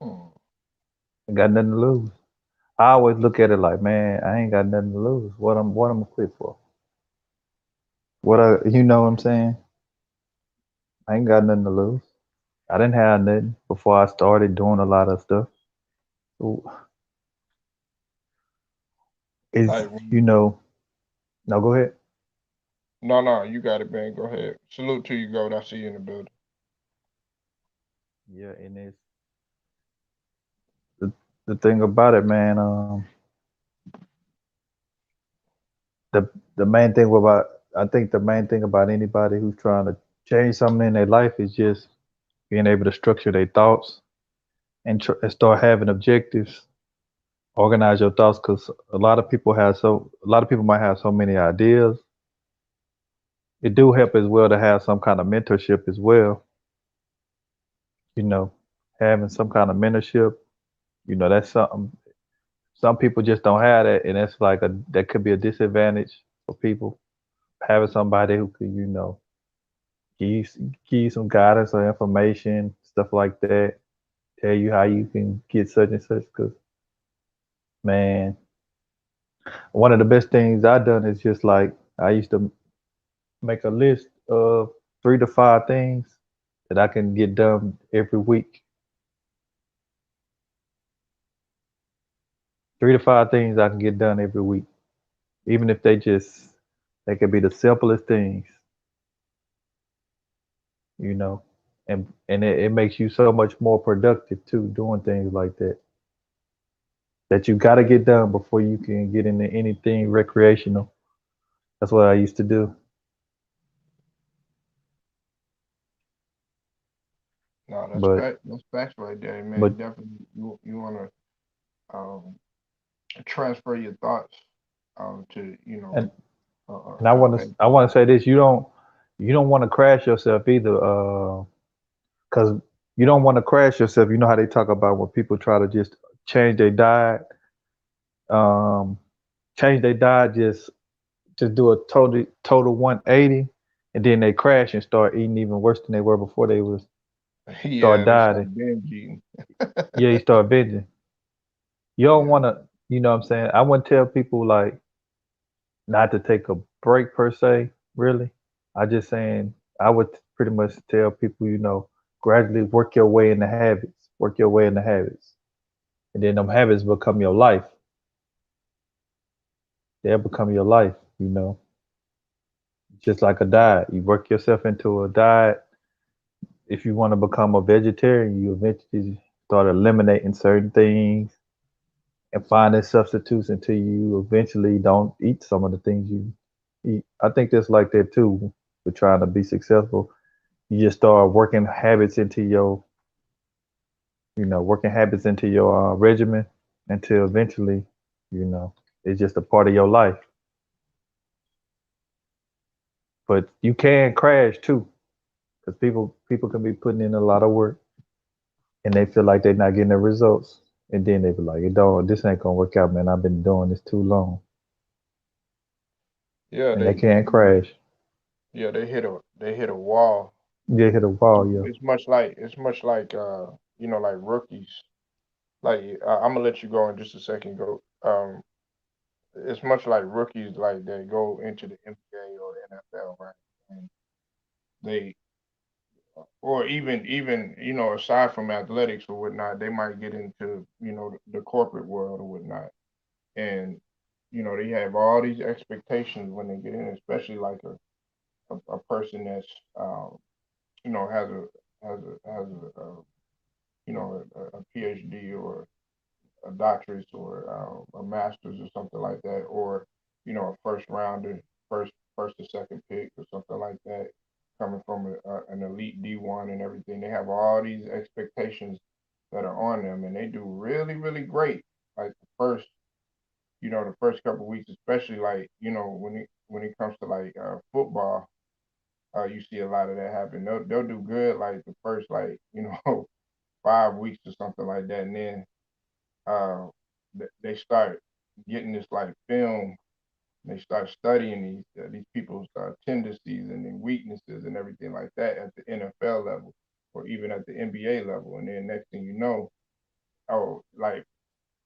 Hmm. I got nothing to lose. I always look at it like, man, I ain't got nothing to lose. What I'm gonna quit for? You know what I'm saying? I ain't got nothing to lose. I didn't have nothing before I started doing a lot of stuff. So is Like, you know, now go ahead. no, no, you got it, man. Go ahead. Salute to you, Gold. I see you in the building. Yeah, and it's the, the thing about it, man. The the main thing about I think the main thing about anybody who's trying to change something in their life is just being able to structure their thoughts and start having objectives. Organize your thoughts because a lot of people might have so many ideas. It do help as well to have some kind of mentorship as well. You know, having some kind of mentorship. That's something some people just don't have that, and that's like that could be a disadvantage for people. Having somebody who could, give you, give you some guidance or information, stuff like that. Tell you how you can get such and such. Because man, one of the best things I done is just like I used to make a list of 3 to 5 things that I can get done every week. 3 to 5 things I can get done every week, even if they could be the simplest things, you know, and it makes you so much more productive too, doing things like that you got to get done before you can get into anything recreational. That's what I used to do. No, that's But fact. That's facts right there, but man. Definitely, you want to um, transfer your thoughts to and and a page I or want to whatever. say this: you don't want to crash yourself either, because you don't want to crash yourself. You know how they talk about when people try to just change their diet, um, change their diet, just do a total 180, and then they crash and start eating even worse than they were before they was start Yeah, they start dieting. binge eating. Yeah, you start binging. You don't Yeah, want to, you know what I'm saying? I wouldn't tell people like not to take a break per se, really. I just saying I would pretty much tell people, gradually work your way into habits, work your way into habits, and then them habits become your life. They'll become your life, just like a diet. You work yourself into a diet. If you want to become a vegetarian, you eventually start eliminating certain things and finding substitutes until you eventually don't eat some of the things you eat. I think that's like that too. With trying to be successful, you just start working habits into your regimen until eventually, you know, it's just a part of your life. But you can crash too, because people can be putting in a lot of work and they feel like they're not getting the results, and then they be like, "Hey, dog, this ain't gonna work out, man. I've been doing this too long," yeah, and they they can crash. yeah they hit a wall. They hit a wall, yeah. It's much like like rookies. Like I'm gonna let you go in just a second. Go. It's much like rookies like that go into the NBA or NFL, right? And they or even aside from athletics or whatnot, they might get into the corporate world or whatnot, and they have all these expectations when they get in, especially like a person that's um, has a PhD or a doctorate or a master's or something like that, or a first rounder, first or second pick or something like that, coming from an elite D1 and everything. They have all these expectations that are on them, and they do really really great. Like the first couple of weeks, especially like when it comes to like football. You see a lot of that happen. They'll do good like the first like 5 weeks or something like that, and then uh, they start getting this like film. They start studying these people's tendencies and their weaknesses and everything like that at the NFL level or even at the NBA level. And then next thing you know, oh, like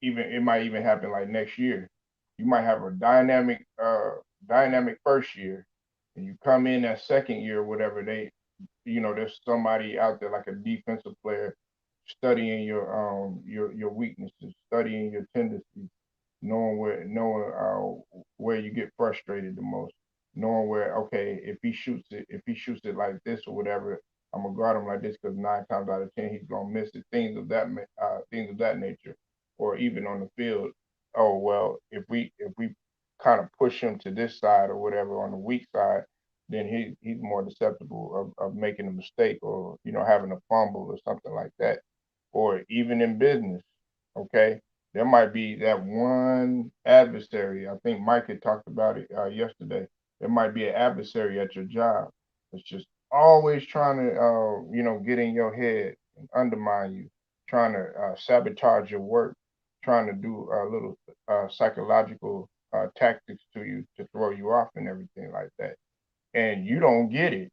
even it might even happen like next year. You might have a dynamic first year, and you come in that second year or whatever. There's somebody out there like a defensive player studying your weaknesses, studying your tendencies, knowing where you get frustrated the most, knowing where okay if he shoots it like this or whatever, I'm gonna guard him like this because 9 times out of 10 he's gonna miss it. Things of that nature, or even on the field. Oh well, if we kind of push him to this side or whatever on the weak side, then he's more susceptible of making a mistake or having a fumble or something like that. Or even in business, okay, there might be that one adversary. I think Mike had talked about it yesterday. There might be an adversary at your job that's just always trying to get in your head and undermine you, trying to sabotage your work, trying to do a little psychological tactics to you to throw you off and everything like that, and you don't get it.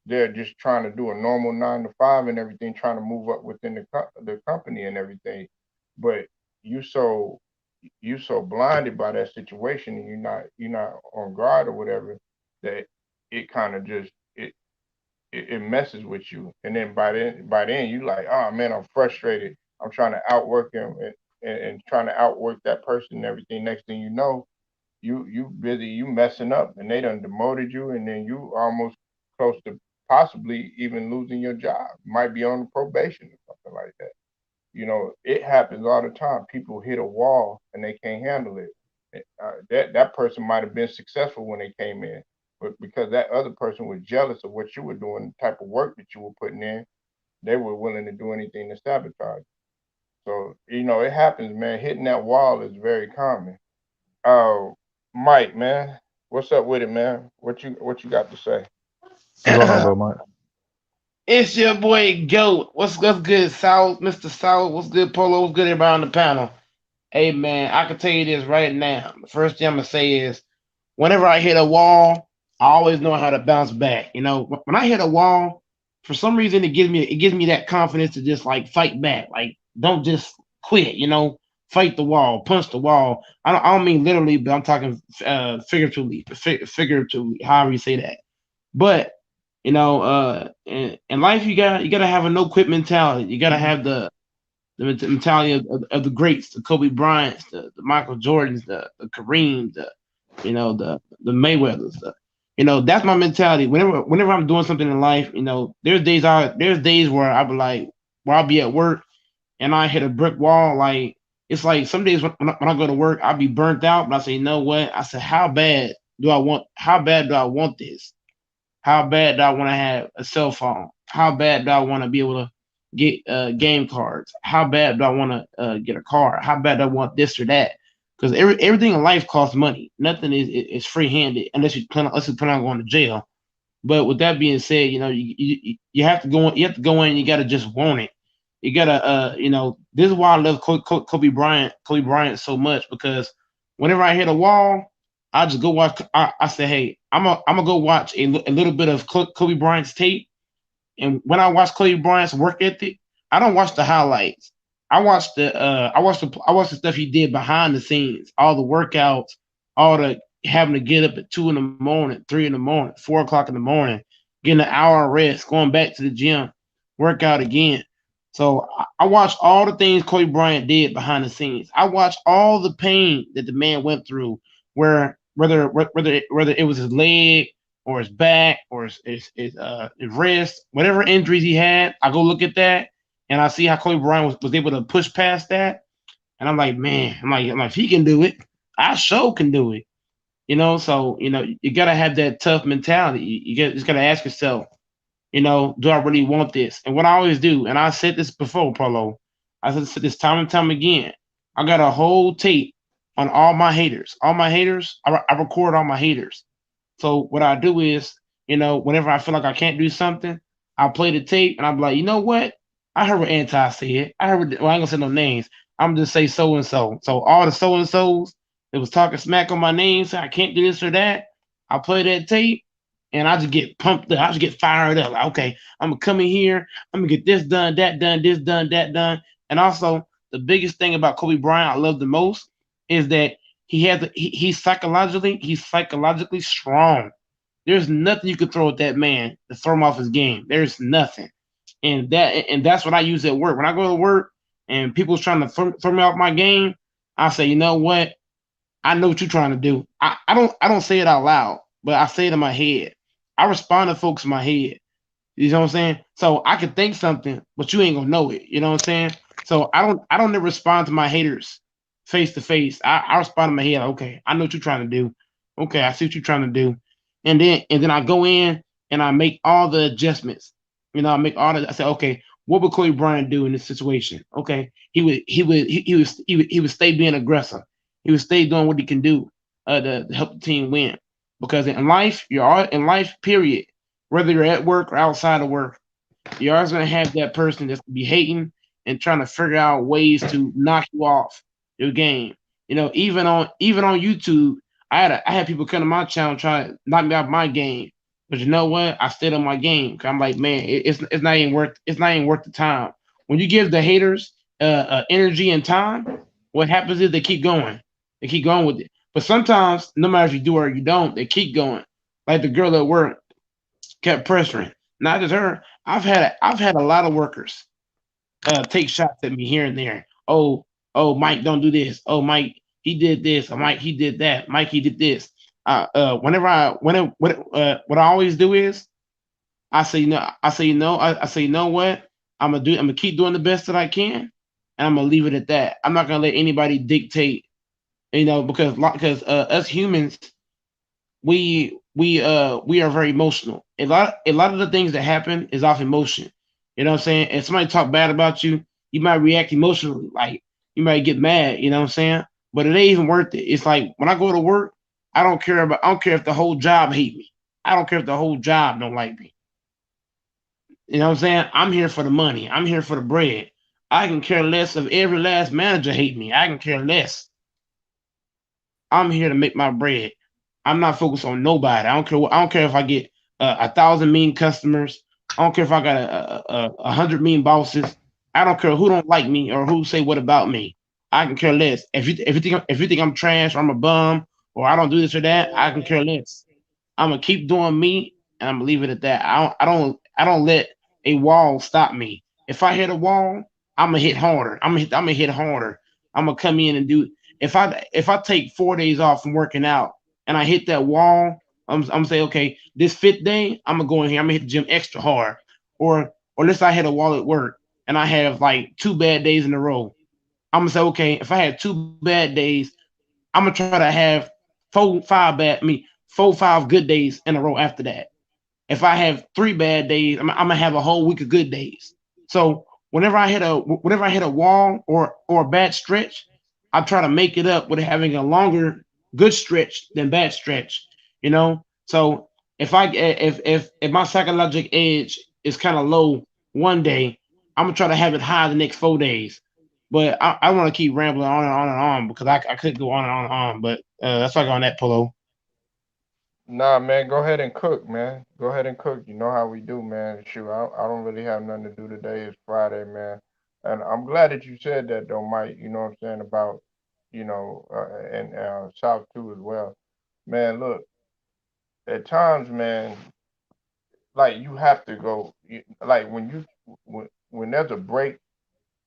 They're just trying to do a normal 9 to 5 and everything, trying to move up within the company and everything. But you so you so blinded by that situation, and you're not on guard or whatever, that it kind of just it messes with you. And then by then you like, oh man, I'm frustrated. I'm trying to outwork him and trying to outwork that person and everything. Next thing you know, you busy, you messing up, and they done demoted you, and then you almost close to possibly even losing your job. Might be on probation or something like that. It happens all the time. People hit a wall and they can't handle it. That person might have been successful when they came in, but because that other person was jealous of what you were doing, the type of work that you were putting in, they were willing to do anything to sabotage. So it happens, man. Hitting that wall is very common. Uh, Mike, man, what's up with it, man? What you got to say? What's going on, bro, Mike? It's your boy Goat. What's good, South, Mr. South? What's good, Polo? What's good, everybody on the panel? Hey, man, I can tell you this right now. The first thing I'm gonna say is, whenever I hit a wall, I always know how to bounce back. When I hit a wall, for some reason it gives me that confidence to just like fight back. Like, don't just quit. Fight the wall, punch the wall. I don't mean literally, but I'm talking figuratively, however you say that. But in life you gotta have a no quit mentality. You gotta have the mentality of the greats, the Kobe Bryants, the Michael Jordans, the Kareem, the Mayweathers. That's my mentality. Whenever I'm doing something in life, there's days where I'll be at work and I hit a brick wall. Like, it's like some days when I go to work, I'll be burnt out, but I say, you know what? I said, how bad do I want this? How bad do I want to have a cell phone? How bad do I want to be able to get game cards? How bad do I want to get a car? How bad do I want this or that? Because everything in life costs money. Nothing is free handed unless you plan on going to jail. But with that being said, you have to go in. You have to go in. You got to just want it. You gotta, this is why I love Kobe Bryant so much, because whenever I hit a wall, I just go watch. I say, hey, I'm gonna go watch a little bit of Kobe Bryant's tape, and when I watch Kobe Bryant's work ethic, I don't watch the highlights. I watch the stuff he did behind the scenes, all the workouts, all the having to get up at 2 in the morning, 3 in the morning, 4 o'clock in the morning, getting an hour of rest, going back to the gym, work out again. So I watched all the things Kobe Bryant did behind the scenes. I watched all the pain that the man went through, where whether it was his leg or his back or his wrist, whatever injuries he had, I go look at that and I see how Kobe Bryant was able to push past that. And I'm like, man, I'm like, if he can do it, I sure can do it. So you gotta have that tough mentality. Just gotta ask yourself, do I really want this? And what I always do, and I said this before, Polo, I said this time and time again. I got a whole tape on all my haters. All my haters, I record all my haters. So what I do is, whenever I feel like I can't do something, I play the tape and I'm like, you know what? I heard what Anti said. Well, I ain't gonna say no names. I'm just say so and so. So all the so and so's that was talking smack on my name, saying I can't do this or that. I play that tape and I just get pumped up. I just get fired up. Like, okay, I'm gonna come in here. I'm gonna get this done, that done, this done, that done. And also, the biggest thing about Kobe Bryant I love the most is that he's psychologically strong. There's nothing you could throw at that man to throw him off his game. There's nothing, and that's what I use at work. When I go to work and people's trying to throw me off my game, I say, you know what? I know what you're trying to do. I don't say it out loud, but I say it in my head. I respond to folks in my head. You know what I'm saying? So I can think something, but you ain't gonna know it. You know what I'm saying? So I don't never respond to my haters face to face. I respond to my head, like, okay, I know what you're trying to do. Okay, I see what you're trying to do. And then I go in and I make all the adjustments. I say, okay, what would Kobe Bryant do in this situation? Okay, he would stay being aggressive. He would stay doing what he can do to help the team win. Because in life, you're all in life, period, whether you're at work or outside of work, you're always gonna have that person that's gonna be hating and trying to figure out ways to knock you off your game. Even on YouTube, I had people come to my channel trying to knock me off my game. But you know what? I stayed on my game. 'Cause I'm like, man, it's not even worth the time. When you give the haters energy and time, what happens is they keep going. They keep going with it. But sometimes, no matter if you do or you don't, they keep going. Like the girl at work kept pressuring. Not just her. I've had a lot of workers take shots at me here and there. Oh, Oh, Mike, don't do this. Oh, Mike, he did this. Or Mike, he did that. Mike, he did this. Whenever I when what I always do is I say no. I say no. I say you know what I'm gonna keep doing the best that I can, and I'm gonna leave it at that. I'm not gonna let anybody dictate. Because us humans we are very emotional. A lot of the things that happen is off emotion. You know what I'm saying? If somebody talk bad about you, you might react emotionally, like you might get mad. You know what I'm saying? But it ain't even worth it. It's like when I go to work, I don't care if the whole job hate me. I don't care if the whole job don't like me. You know what I'm saying? I'm here for the money. I'm here for the bread. I can care less if every last manager hate me. I can care less. I'm here to make my bread. I'm not focused on nobody. I don't care. I don't care if I get 1,000 mean customers. I don't care if I got 100 mean bosses. I don't care who don't like me or who say what about me. I can care less. If you think I'm trash or I'm a bum or I don't do this or that, I can care less. I'm gonna keep doing me, and I'm gonna leave it at that. I don't let a wall stop me. If I hit a wall, I'm gonna hit harder. I'm gonna hit harder. I'm gonna come in and do. If I take 4 days off from working out and I hit that wall, I'm gonna say, okay, this fifth day, I'm gonna go in here. I'm gonna hit the gym extra hard. Or let's say I hit a wall at work and I have like 2 bad days in a row. I'm gonna say, okay, if I had 2 bad days, I'm gonna try to have 4, 5 good days in a row after that. If I have 3 bad days, I'm gonna have a whole week of good days. So whenever I hit a wall or a bad stretch, I try to make it up with having a longer good stretch than bad stretch. You know, so if my psychological edge is kind of low one day, I'm gonna try to have it high the next 4 days. But I want to keep rambling on and on and on because I could go on and on and on. But that's like on that Polo. Nah, man, go ahead and cook, man. Go ahead and cook. You know how we do, man. Shoot, I don't really have nothing to do today. It's Friday, man. And I'm glad that you said that, though, Mike. You know what I'm saying about, and South too as well. Man, look, at times, man, like you have to go. Like when there's a break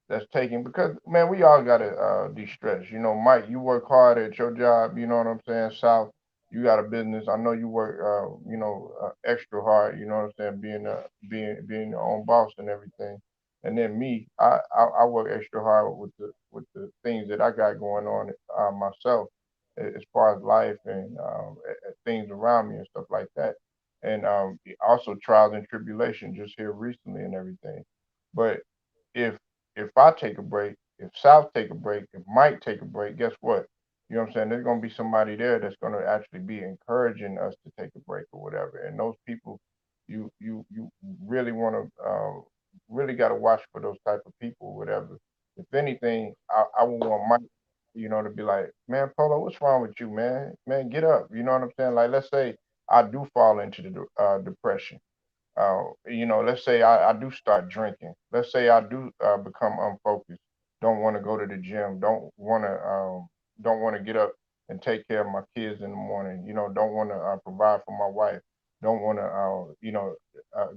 that's taken, because man, we all gotta de-stress. You know, Mike, you work hard at your job. You know what I'm saying, South. You got a business. I know you work, extra hard. You know what I'm saying, being your own boss and everything. And then me, I work extra hard with the things that I got going on myself, as far as life and things around me and stuff like that. And also trials and tribulation just here recently and everything. But if if I take a break, if South take a break, if Mike take a break, guess what? You know what I'm saying? There's gonna be somebody there that's gonna actually be encouraging us to take a break or whatever. And those people, you really want to really got to watch for those type of people or whatever. If anything, I would want Mike, to be like, man, Polo, what's wrong with you, man? Man, get up. You know what I'm saying? Like, let's say I do fall into the depression. Let's say I do start drinking. Let's say I do become unfocused. Don't want to go to the gym. Don't want to get up and take care of my kids in the morning. Don't want to provide for my wife. Don't want to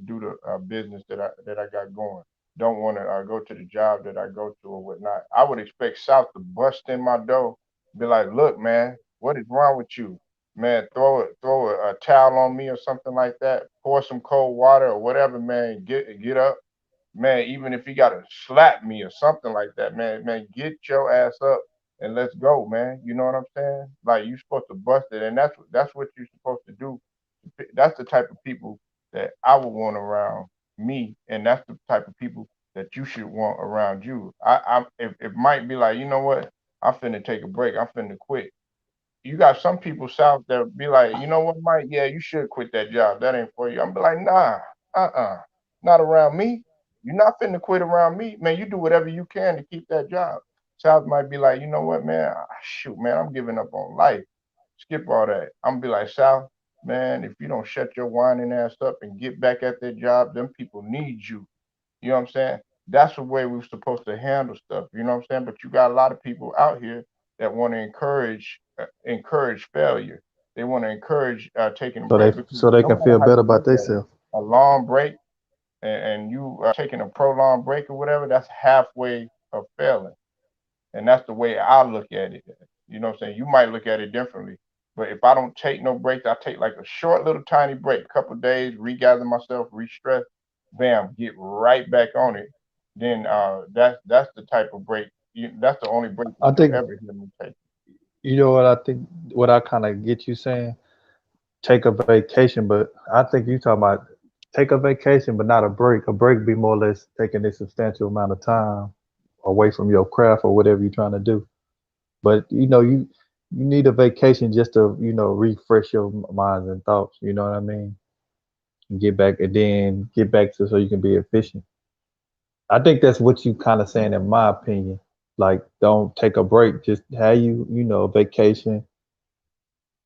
do the business that I got going. Don't want to go to the job that I go to or whatnot. I would expect South to bust in my door, be like, "Look, man, what is wrong with you? Man, throw a towel on me or something like that. Pour some cold water or whatever, man. Get up, man. Even if you gotta slap me or something like that, man, get your ass up and let's go, man. You know what I'm saying? Like you supposed to bust it, and that's what you're supposed to do. That's the type of people that I would want around me, and that's the type of people that you should want around you. If it might be like, you know what? I'm finna take a break. I'm finna quit. You got some people south that be like, you know what, Mike? Yeah, you should quit that job. That ain't for you. I'm be like, nah, not around me. You're not finna quit around me, man. You do whatever you can to keep that job. South might be like, you know what, man? Shoot, man, I'm giving up on life. Skip all that. I'm be like, South, man, if you don't shut your whining ass up and get back at that job, them people need you. You know what I'm saying? That's the way we're supposed to handle stuff. You know what I'm saying? But you got a lot of people out here that want to encourage failure. They want to encourage taking a so they break because so they no can matter feel how better you about look at it, themselves. a long break and you taking a prolonged break or whatever, that's halfway of failing. and that's the way I look at it. You know what I'm saying? You might look at it differently. But if I don't take no breaks, I take like a short little tiny break, couple of days, regather myself, re-stress, bam, get right back on it. Then that's the type of break. That's the only break that I you'll think ever hear me take. you know what I think. What I kind of get you saying, take a vacation, but I think you talking about take a vacation, but not a break. A break be more or less taking a substantial amount of time away from your craft or whatever you're trying to do. But you need a vacation just to refresh your minds and thoughts. You know what I mean? Get back and then get back to so you can be efficient. I think that's what you kind of saying in my opinion. Like, don't take a break. Just have vacation,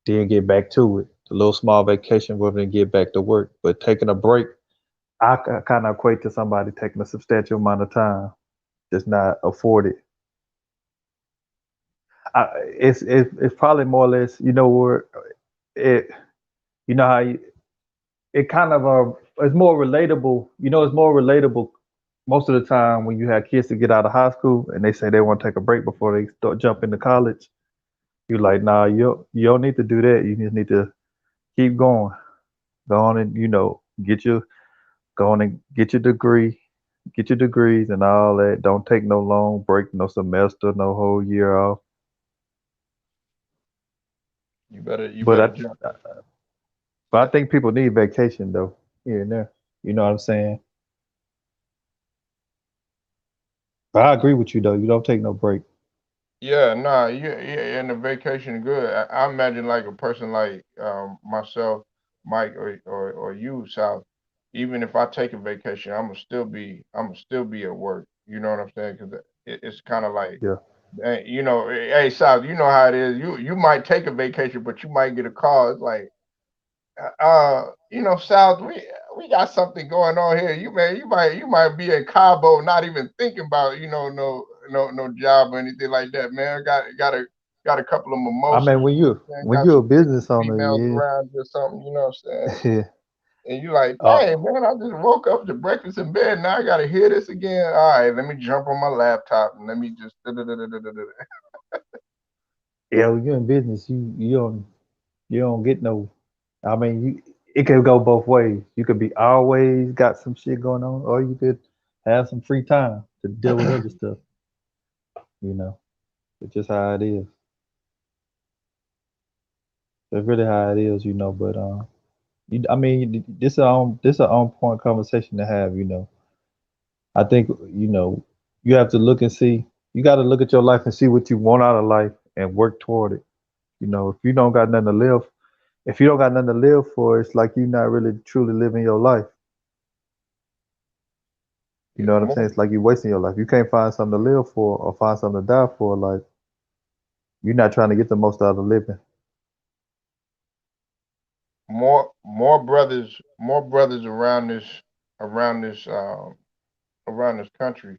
then get back to it. A little small vacation, rather than get back to work. But taking a break, I kind of equate to somebody taking a substantial amount of time, just not afford it. It's probably more or less, where it, you know how you, it kind of it's more relatable. It's more relatable most of the time when you have kids to get out of high school and they say they want to take a break before they start jump into college. You're like, nah, you don't need to do that. You just need to keep going. Go on and get your go on and get your degrees and all that. Don't take no long break, no semester, no whole year off. You But better I jump. but I think people need vacation though, here and there. You know what I'm saying? But I agree with you though. You don't take no break. Yeah, nah, yeah, and the vacation good. I imagine like a person like myself, Mike, or you, South. Even if I take a vacation, I'm gonna still be at work. You know what I'm saying? Because it's kind of like, Yeah. hey, South, you know how it is. You might take a vacation, but you might get a call. It's like, South, we got something going on here. You might be in Cabo, not even thinking about, no job or anything like that, man. Got a couple of I mimosas, mean, you know what I'm saying? when Got you're a some business owner, females yeah, around or something, you know what I'm saying? yeah. And you like, Uh, dang, man, I just woke up to breakfast in bed. Now I gotta hear this again. All right, let me jump on my laptop and let me just. yeah, when you're in business, you don't get no. I mean, it could go both ways. You could be always got some shit going on, or you could have some free time to deal with other stuff. You know, it's just how it is. That's really how it is. But I mean, this is a on point conversation to have. I think you have to look and see. You got to look at your life and see what you want out of life and work toward it. If you don't got nothing to live, if you don't got nothing to live for, it's like you're not really truly living your life. You Yeah, know what I'm saying? It's like you're wasting your life. You can't find something to live for or find something to die for. Like, you're not trying to get the most out of living. more brothers around this country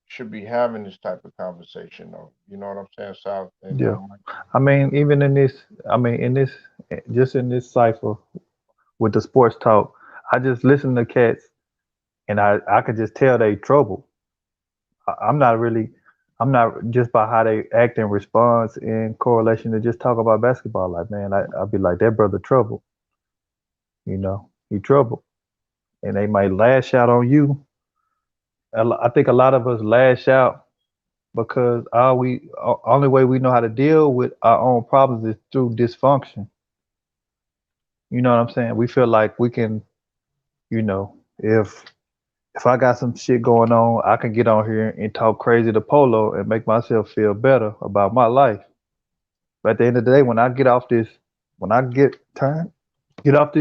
should be having this type of conversation though. You know what I'm saying, South and Yeah. Mike? I mean, even in this, I mean, just in this cipher with the sports talk, I just listen to cats and I could just tell they trouble. I'm not really, I'm not just by how they act and response in correlation to just talk about basketball. Like, man, I'd be like, that brother trouble, he trouble. And they might lash out on you. I think a lot of us lash out because only way we know how to deal with our own problems is through dysfunction. You know what I'm saying? We feel like we can, if I got some shit going on, I can get on here and talk crazy to Polo and make myself feel better about my life. But at the end of the day, when I get off this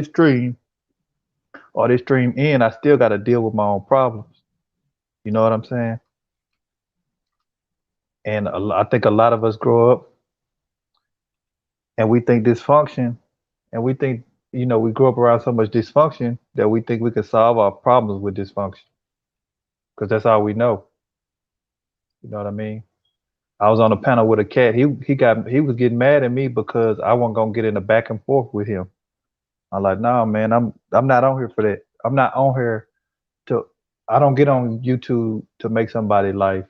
stream or this stream in, I still got to deal with my own problems. You know what I'm saying? And I think a lot of us grow up and we think dysfunction, and we think, we grew up around so much dysfunction that we think we can solve our problems with dysfunction because that's all we know. You know what I mean? I was on a panel with a cat. He was getting mad at me because I wasn't gonna get in a back and forth with him. I'm like, nah, man, I'm not on here for that. I'm not on here to. I don't get on YouTube to make somebody life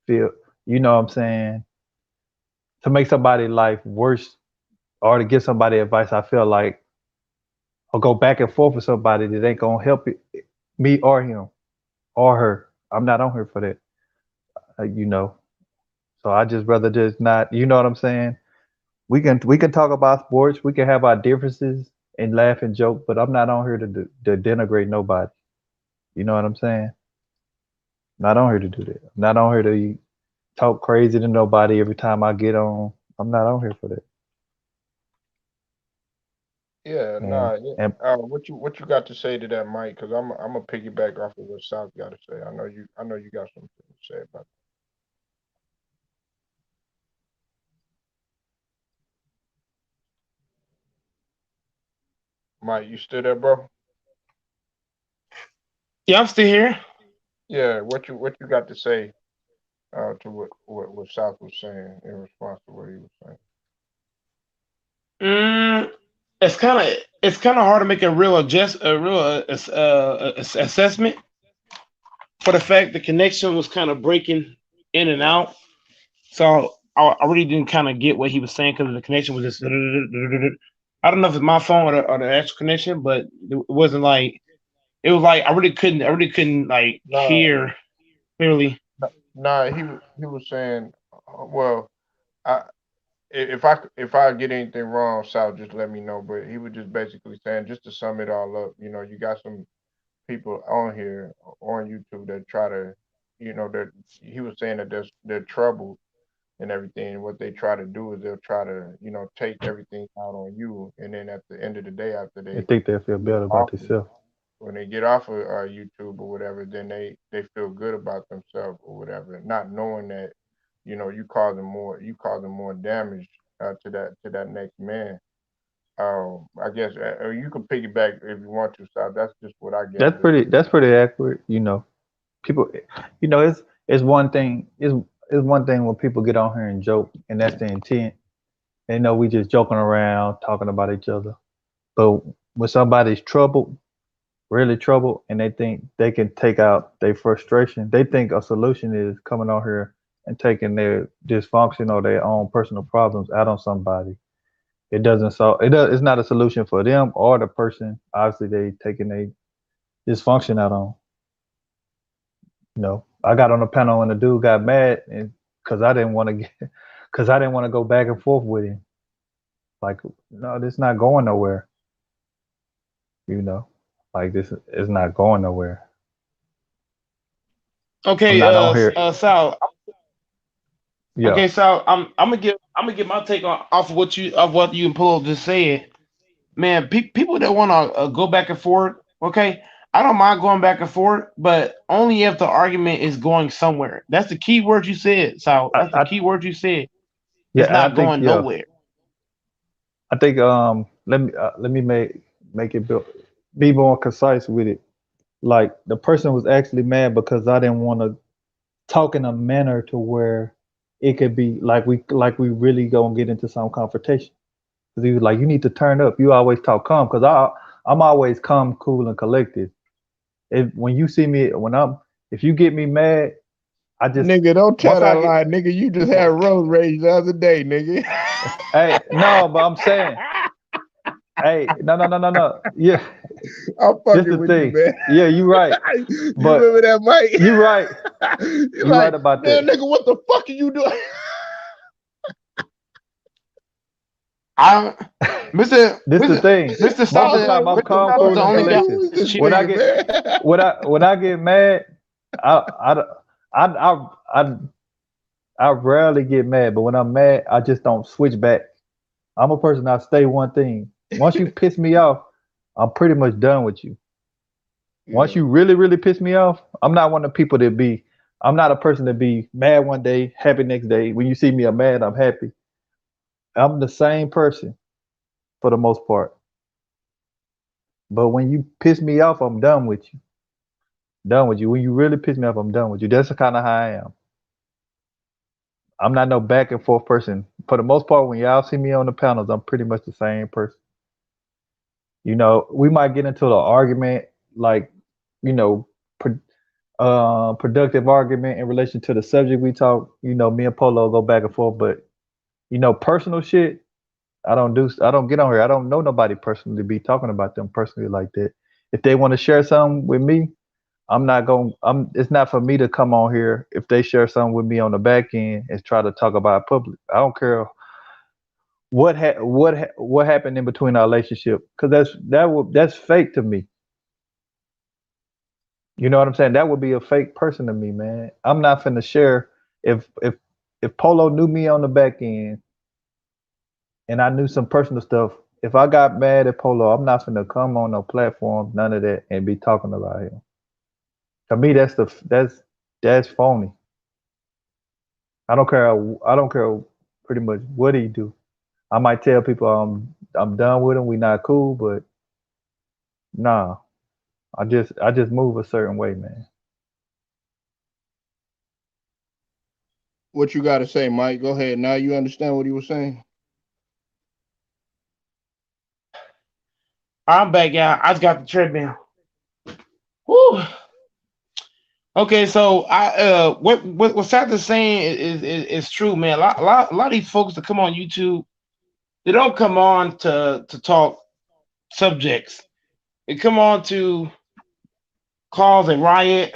feel. you know what I'm saying, to make somebody's life worse or to give somebody advice, I feel like, or go back and forth with somebody that ain't gonna help it, me or him or her. I'm not on here for that, you know. So I just rather just not, you know what I'm saying? We can talk about sports, we can have our differences and laugh and joke, but I'm not on here to denigrate nobody. You know what I'm saying? Not on here to do that. I'm not on here to talk crazy to nobody every time I get on. I'm not on here for that. Yeah, And nah. Yeah. and What you got to say to that, Mike? Because I'm a piggyback off of what South got to say. I know you got something to say about that. Mike. You still there, bro? Yeah, I'm still here. Yeah. What you got to say to what South was saying in response to what he was saying? Mm, it's kind of hard to make a real assessment for the fact the connection was kind of breaking in and out. So I really didn't kind of get what he was saying because the connection was just. I don't know if it's my phone or the actual connection, but it wasn't like it was like I really couldn't like Nah, hear clearly. nah. He was saying, well, I if I get anything wrong, South, just let me know. But he was just basically saying, just to sum it all up, you got some people on here on YouTube that try to, that he was saying that they're troubled and everything. And what they try to do is they'll try to, take everything out on you. And then at the end of the day, after I they think they'll feel get better about off of, themselves. when they get off of YouTube or whatever, then they feel good about themselves or whatever, not knowing that, you causing more damage to that next man. I guess you can piggyback if you want to, so that's just what I That's gathered. pretty. That's pretty accurate. You know, people. You know, it's one thing. It's one thing when people get on here and joke, and that's the intent. They know we just joking around, talking about each other. But when somebody's troubled, really troubled, and they think they can take out their frustration, they think a solution is coming on here and taking their dysfunction or their own personal problems out on somebody. It doesn't solve. It's not a solution for them or the person. Obviously, they taking their dysfunction out on. You know, I got on the panel and the dude got mad and because I didn't want to get, because I didn't want to go back and forth with him. Like, no, this not going nowhere. You know, like this is not going nowhere. I'm Okay, not on here. Sal. Yeah, Okay, Sal. I'm gonna get my take on off of what you and Polo just said. Man, people that want to go back and forth. Okay, I don't mind going back and forth, but only if the argument is going somewhere. That's the key word you said, Sal. I, That's the I key word you said. yeah, It's and I not think going yeah, nowhere. I think let me make it be more concise with it. Like the person was actually mad because I didn't want to talk in a manner to where it could be like we really gonna get into some confrontation. Because he was like, you need to turn up. You always talk calm. Because I'm always calm, cool, and collected. If when you see me when I'm if you get me mad, I just Nigga, don't tell once that I get lie, nigga. You just had well, road rage the other day, nigga. hey no, but I'm saying hey no. Yeah, I'm this fucking the with you, thing. man. Yeah, you right. You But remember that, you right. Mike? You're You like, right about man, that. nigga, what the fuck are you doing? I, Mister This the Mister thing. Mister Most South, of the time I'm Mister calm, South is cool, the and only guy collected. Who is that's this When I cheating. nigga, get man? when I get mad, I I I I I, I rarely get mad, but when I'm mad, I just don't switch back. I'm a person I stay one thing. Once you piss me off, I'm pretty much done with you. Once Yeah, you really, really piss me off, I'm not one of the people that be. I'm not a person that be mad one day, happy next day. When you see me, I'm mad, I'm happy. I'm the same person for the most part. But when you piss me off, I'm done with you. Done with you. When you really piss me off, I'm done with you. That's kind of how I am. I'm not no back and forth person. For the most part, when y'all see me on the panels, I'm pretty much the same person. You know, we might get into an argument, like, you know, productive argument in relation to the subject we talk. You know, me and Polo go back and forth, but personal shit. I don't get on here. I don't know nobody personally to be talking about them personally like that. If they want to share something with me, I'm not going. I'm. It's not for me to come on here if they share something with me on the back end and try to talk about it public. I don't care what happened in between our relationship because that's fake to me. You know what I'm saying? That would be a fake person to me, man. I'm not finna share if Polo knew me on the back end and I knew some personal stuff. If I got mad at Polo, I'm not finna come on no platform, none of that, and be talking about him. To me, that's phony. I don't care. I don't care pretty much what he do. I might tell people I'm done with him. We not cool, but nah. I just move a certain way, man. What you got to say, Mike? Go ahead. Now you understand what he was saying. I'm back, y'all. I just got the treadmill. Whew. Okay, so what Seth is saying is true, man. A lot of these folks that come on YouTube, they don't come on to talk subjects. They come on to cause a riot,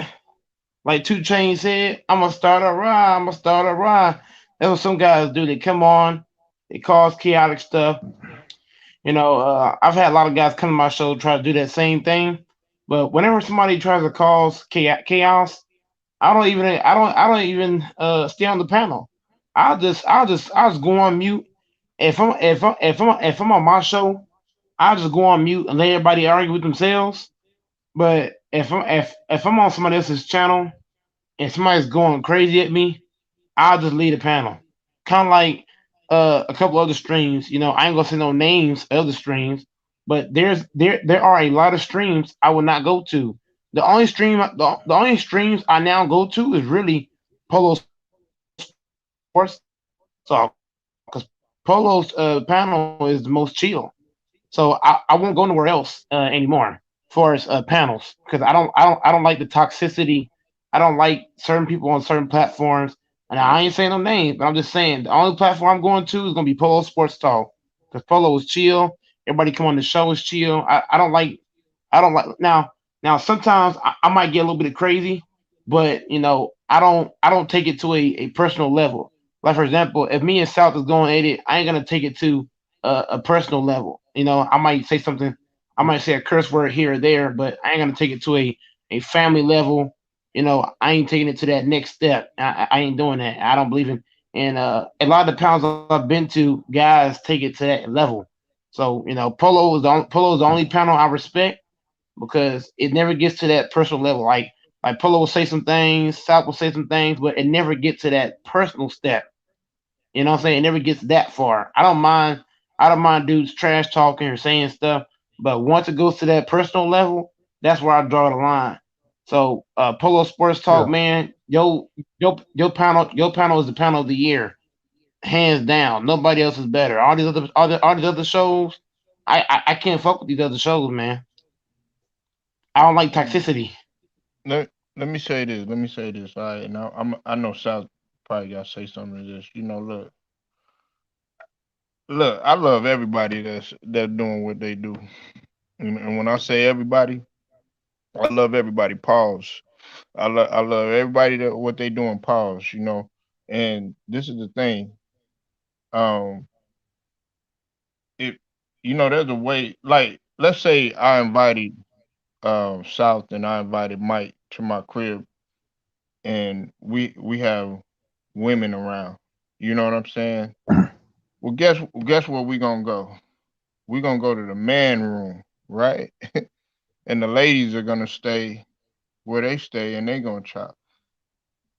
like Two Chain said. I'm gonna start a riot. I'm gonna start a riot. That's what some guys do. They come on, they cause chaotic stuff. I've had a lot of guys come to my show try to do that same thing. But whenever somebody tries to cause chaos, I don't even stay on the panel. I'll just go on mute. If I'm on my show, I'll just go on mute and let everybody argue with themselves. But if I'm on somebody else's channel and somebody's going crazy at me, I'll just leave the panel. Kind of like a couple other streams. I ain't gonna say no names of the streams, but there are a lot of streams I would not go to. The only streams I now go to is really Polo Sports Talk because Polo's panel is the most chill. So I won't go nowhere else anymore for panels because I don't like the toxicity. I don't like certain people on certain platforms. And I ain't saying no names, but I'm just saying the only platform I'm going to is gonna be Polo Sports Talk because Polo is chill. Everybody come on the show is chill. I don't like now sometimes I might get a little bit of crazy, but I don't take it to a personal level. Like for example, if me and South is going at it, I ain't gonna take it to a personal level. I might say something, I might say a curse word here or there, but I ain't gonna take it to a family level. I ain't taking it to that next step. I ain't doing that. I don't believe in. And a lot of the pounds I've been to, guys take it to that level. So Polo is the only panel I respect because it never gets to that personal level. Like Polo will say some things, South will say some things, but it never gets to that personal step. You know what I'm saying? It never gets that far. I don't mind dudes trash talking or saying stuff, but once it goes to that personal level, that's where I draw the line. So Polo Sports Talk, Yeah, man, your panel is the panel of the year, hands down. Nobody else is better. All these other shows, I can't fuck with these other shows, man. I don't like toxicity. Let me say this. Let me say this. All right. Now I know South probably got to say something to this. Look. I love everybody that's doing what they do, and when I say everybody, I love everybody. Pause. I love everybody that what they doing. Pause. And this is the thing. Um, if there's a way. Like, let's say I invited South and I invited Mike to my crib, and we have women around. You know what I'm saying? Well, guess where we gonna go? We gonna go to the man room, right? And the ladies are gonna stay where they stay, and they gonna chop.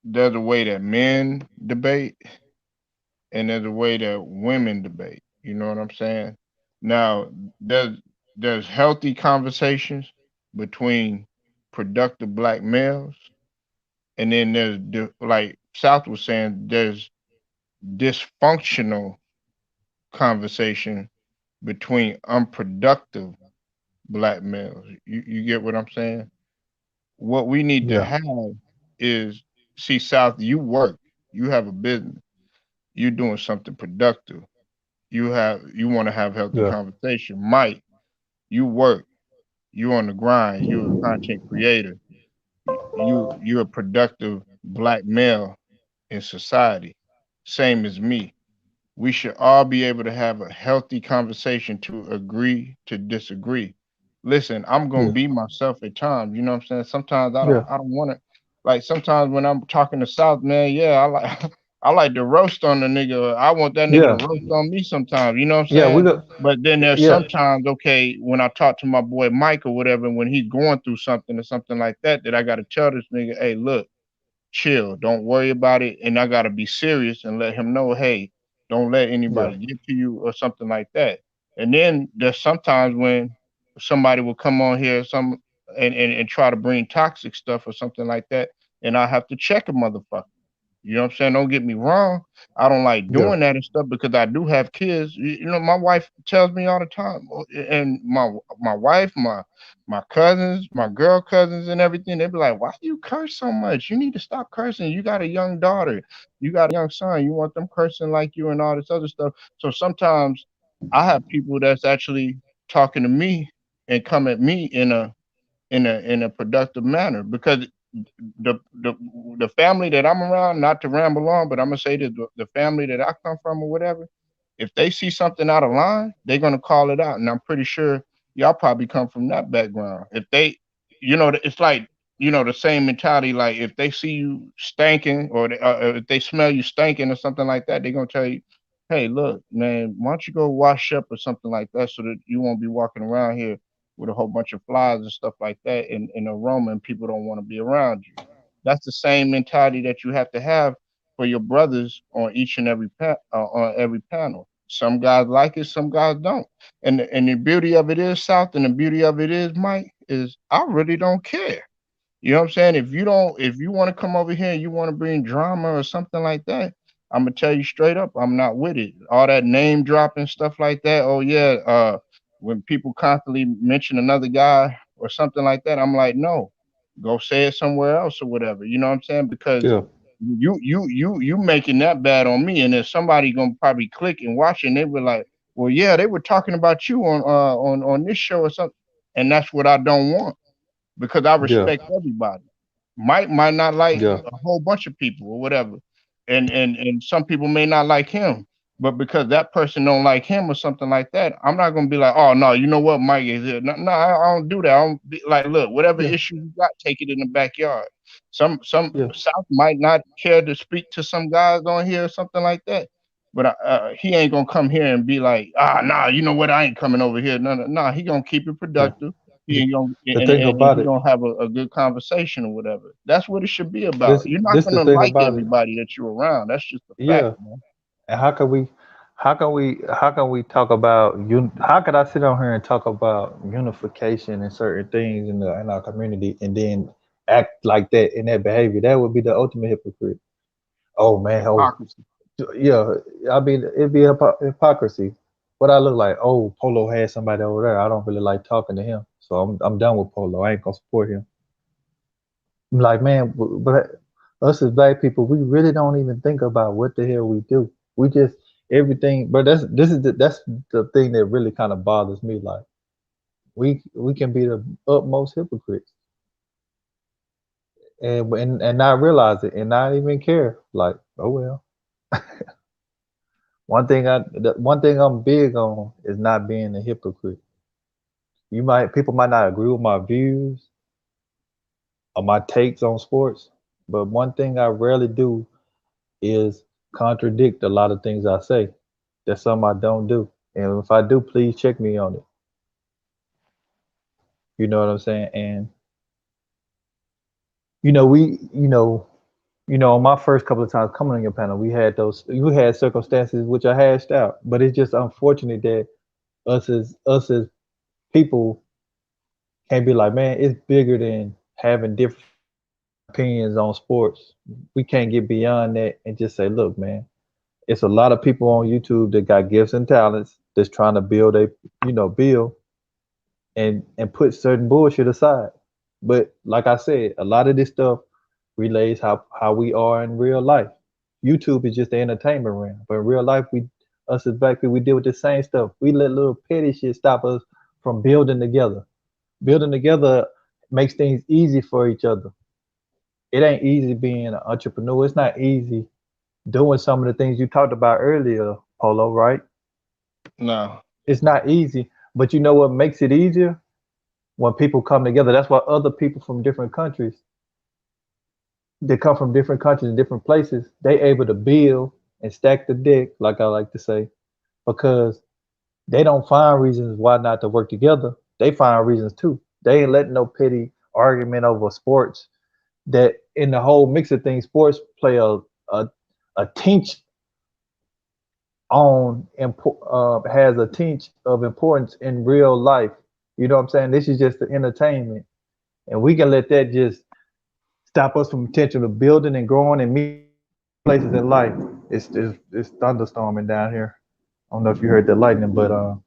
There's a way that men debate, and there's a way that women debate. You know what I'm saying? Now, there's healthy conversations between productive black males, and then like South was saying, there's dysfunctional conversation between unproductive black males. You get what I'm saying? What we need to Yeah. have is, see, South, you work, you have a business, you're doing something productive. You want to have healthy Yeah. conversation. Mike, you work, you on the grind, you're a content creator, you're a productive black male in society, same as me. We should all be able to have a healthy conversation to agree to disagree. Listen, I'm gonna Yeah. be myself at times. You know what I'm saying? Sometimes Yeah. I don't want to. Like sometimes when I'm talking to South, man, yeah, I like I like to roast on the nigga. I want that nigga to Yeah. roast on me sometimes. You know what I'm Yeah. We saying? got. But then there's Yeah. sometimes, okay, when I talk to my boy Mike or whatever, when he's going through something or something like that, that I gotta tell this nigga, hey, look, chill. Don't worry about it. And I gotta be serious and let him know, hey, don't let Yeah. anybody get to you or something like that. And then there's sometimes when somebody will come on here and try to bring toxic stuff or something like that, and I have to check a motherfucker. You know what I'm saying? Don't get me wrong. I don't like Yeah. doing that and stuff because I do have kids. You know, my wife tells me all the time, and my wife, my cousins, my girl cousins, and everything. They be like, "Why do you curse so much? You need to stop cursing. You got a young daughter. You got a young son. You want them cursing like you and all this other stuff." So sometimes I have people that's actually talking to me and come at me in a productive manner because the the the family that I'm around, not to ramble on, but I'm gonna say that the family that I come from or whatever, if they see something out of line, they're gonna call it out, and I'm pretty sure y'all probably come from that background. If they, it's like the same mentality. Like if they see you stinking, or if they smell you stinking or something like that, they're gonna tell you, "Hey, look, man, why don't you go wash up or something like that, so that you won't be walking around here with a whole bunch of flies and stuff like that in aroma, and people don't want to be around you." That's the same mentality that you have to have for your brothers on each and every on every panel. Some guys like it, some guys don't. And the beauty of it is, South, and the beauty of it is, Mike, is I really don't care. You know what I'm saying? If you want to come over here and you want to bring drama or something like that, I'm gonna tell you straight up, I'm not with it. All that name dropping stuff like that. Oh yeah, when people constantly mention another guy or something like that, I'm like, no, go say it somewhere else or whatever. You know what I'm saying? Because Yeah. you making that bad on me, and then somebody gonna probably click and watch it, and they were like, well, yeah, they were talking about you on this show or something, and that's what I don't want because I Yeah. respect everybody. Mike might not like Yeah. a whole bunch of people or whatever, and some people may not like him. But because that person don't like him or something like that, I'm not gonna be like, oh no, you know what, Mike is it? No, no, I don't do that. I don't be like, look, whatever Yeah. issue you got, take it in the backyard. Some Yeah. South might not care to speak to some guys on here or something like that, but he ain't gonna come here and be like, ah, nah, you know what, I ain't coming over here. No, no, no, he gonna keep it Yeah. productive. He The, ain't gonna the and, thing and, and about he it, gonna have a good conversation or whatever. That's what it should be about. this You're not this the gonna thing like about it. everybody that you're around. That's just a fact, Yeah. man. And how can we talk about how could I sit on here and talk about unification and certain things in our community and then act like that in that behavior? That would be the ultimate hypocrite. Oh man, oh Hypocrisy. yeah. I mean, it'd be hypocrisy. What I look like? Oh, Polo had somebody over there. I don't really like talking to him, so I'm done with Polo. I ain't gonna support him. I'm like, man, but us as black people, we really don't even think about what the hell we do. We just everything. But that's the thing that really kind of bothers me. Like we can be the utmost hypocrites and not realize it and not even care. Like, oh well. One thing I'm big on is not being a hypocrite. People might not agree with my views or my takes on sports, but one thing I rarely do is contradict a lot of things I say. That's something I don't do. And if I do, please check me on it. You know what I'm saying? And you know, on my first couple of times coming on your panel, we had circumstances which I hashed out. But it's just unfortunate that us as people can't be like, man, it's bigger than having different opinions on sports. We can't get beyond that and just say, look, man, it's a lot of people on YouTube that got gifts and talents that's trying to build and put certain bullshit aside. But like I said, a lot of this stuff relays how we are in real life. YouTube is just the entertainment realm, but in real life, we us as black people we deal with the same stuff. We let little petty shit stop us from building together. Building together makes things easy for each other. It ain't easy being an entrepreneur. It's not easy doing some of the things you talked about earlier, Polo, right? No. It's not easy, but you know what makes it easier? When people come together. That's why other people from different countries, they come from different countries and different places, they able to build and stack the deck, like I like to say, because they don't find reasons why not to work together. They find reasons too. They ain't letting no petty argument over sports. That in the whole mix of things, sports play a, a tinge has a tinge of importance in real life. You know what I'm saying? This is just the entertainment, and we can let that just stop us from potential of building and growing and meeting places in life. It's thunderstorming down here. I don't know if you heard the lightning, but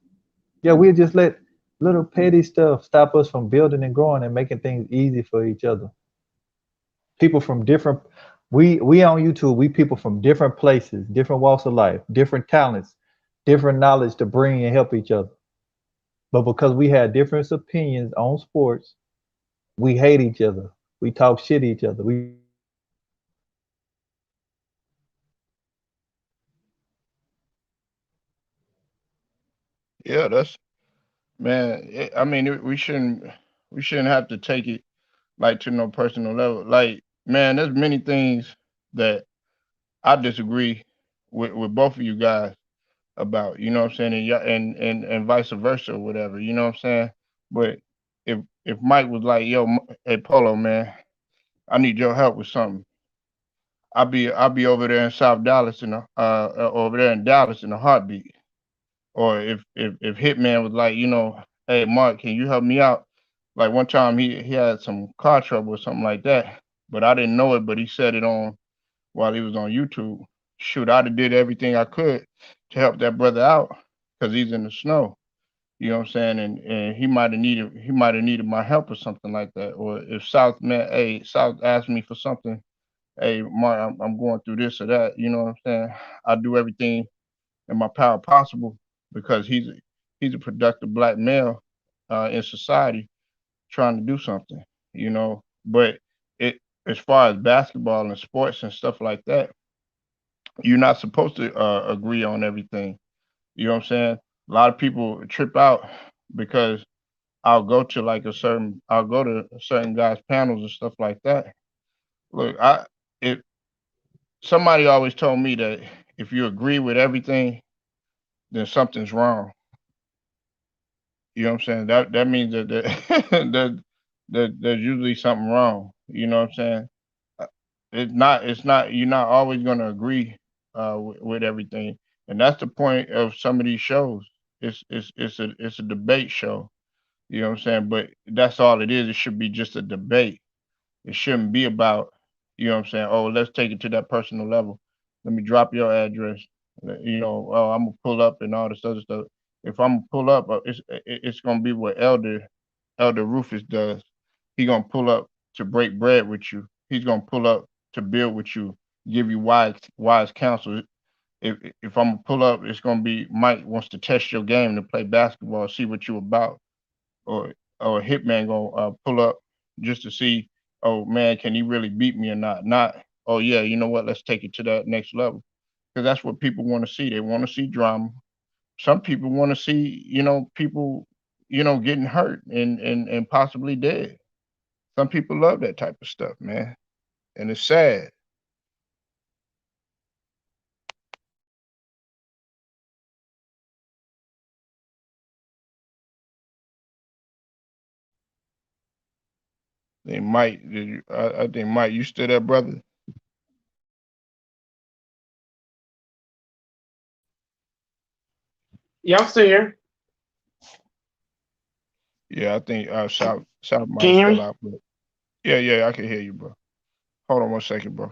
yeah, we just let little petty stuff stop us from building and growing and making things easy for each other. People from different we on YouTube, we people from different places, different walks of life, different talents, different knowledge to bring and help each other. But because we had different opinions on sports, we hate each other. We talk shit to each other. We Yeah, that's man. I mean, we shouldn't have to take it like to no personal level. Like, man, there's many things that I disagree with both of you guys about. You know what I'm saying, and and vice versa or whatever. You know what I'm saying. But if Mike was like, yo, hey Polo, man, I need your help with something. I'll be over there in South Dallas in a over there in Dallas in a heartbeat. Or if Hitman was like, hey Mark, can you help me out? Like one time he had some car trouble or something like that, but I didn't know it, but he said it on while he was on YouTube. Shoot, I'd have did everything I could to help that brother out because he's in the snow. You know what I'm saying? And he might have needed my help or something like that. Or if South man, hey, South asked me for something, hey Mark, I'm going through this or that. You know what I'm saying? I do everything in my power possible because he's a productive black male in society trying to do something, But it as far as basketball and sports and stuff like that, you're not supposed to agree on everything. You know what I'm saying? A lot of people trip out because I'll go to certain guys' panels and stuff like that. Look, if somebody always told me that if you agree with everything, then something's wrong. You know what I'm saying? That means that that there's usually something wrong. You know what I'm saying? Uh, it's not you're not always going to agree with everything, and that's the point of some of these shows. It's a debate show. You know what I'm saying? But that's all it is. It should be just a debate. It shouldn't be about, you know what I'm saying? Oh, let's take it to that personal level. Let me drop your address. Oh, I'm gonna pull up and all this other stuff. If I'm gonna pull up, it's gonna be what Elder Rufus does. He gonna pull up to break bread with you. He's gonna pull up to build with you, give you wise counsel. If I'm gonna pull up, it's gonna be Mike wants to test your game to play basketball, see what you about, or or a hitman gonna pull up just to see, oh man, can he really beat me or not? Not, oh yeah, you know what? Let's take it to that next level because that's what people want to see. They want to see drama. Some people want to see, people, getting hurt and possibly dead. Some people love that type of stuff, man, and it's sad. They might, I think, Mike, you still there, brother? Yeah, I'm still here. Yeah, I think South Can might you hear still me? out, but yeah, yeah, I can hear you, bro. Hold on one second, bro.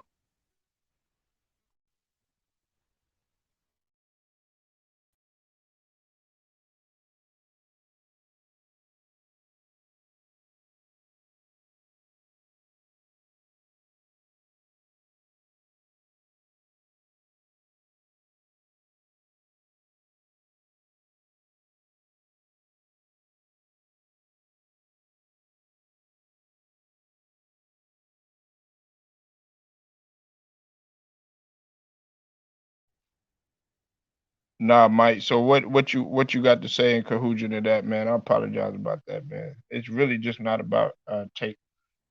Nah, Mike. So what you got to say in conclusion to that, man? I apologize about that, man. It's really just not about take.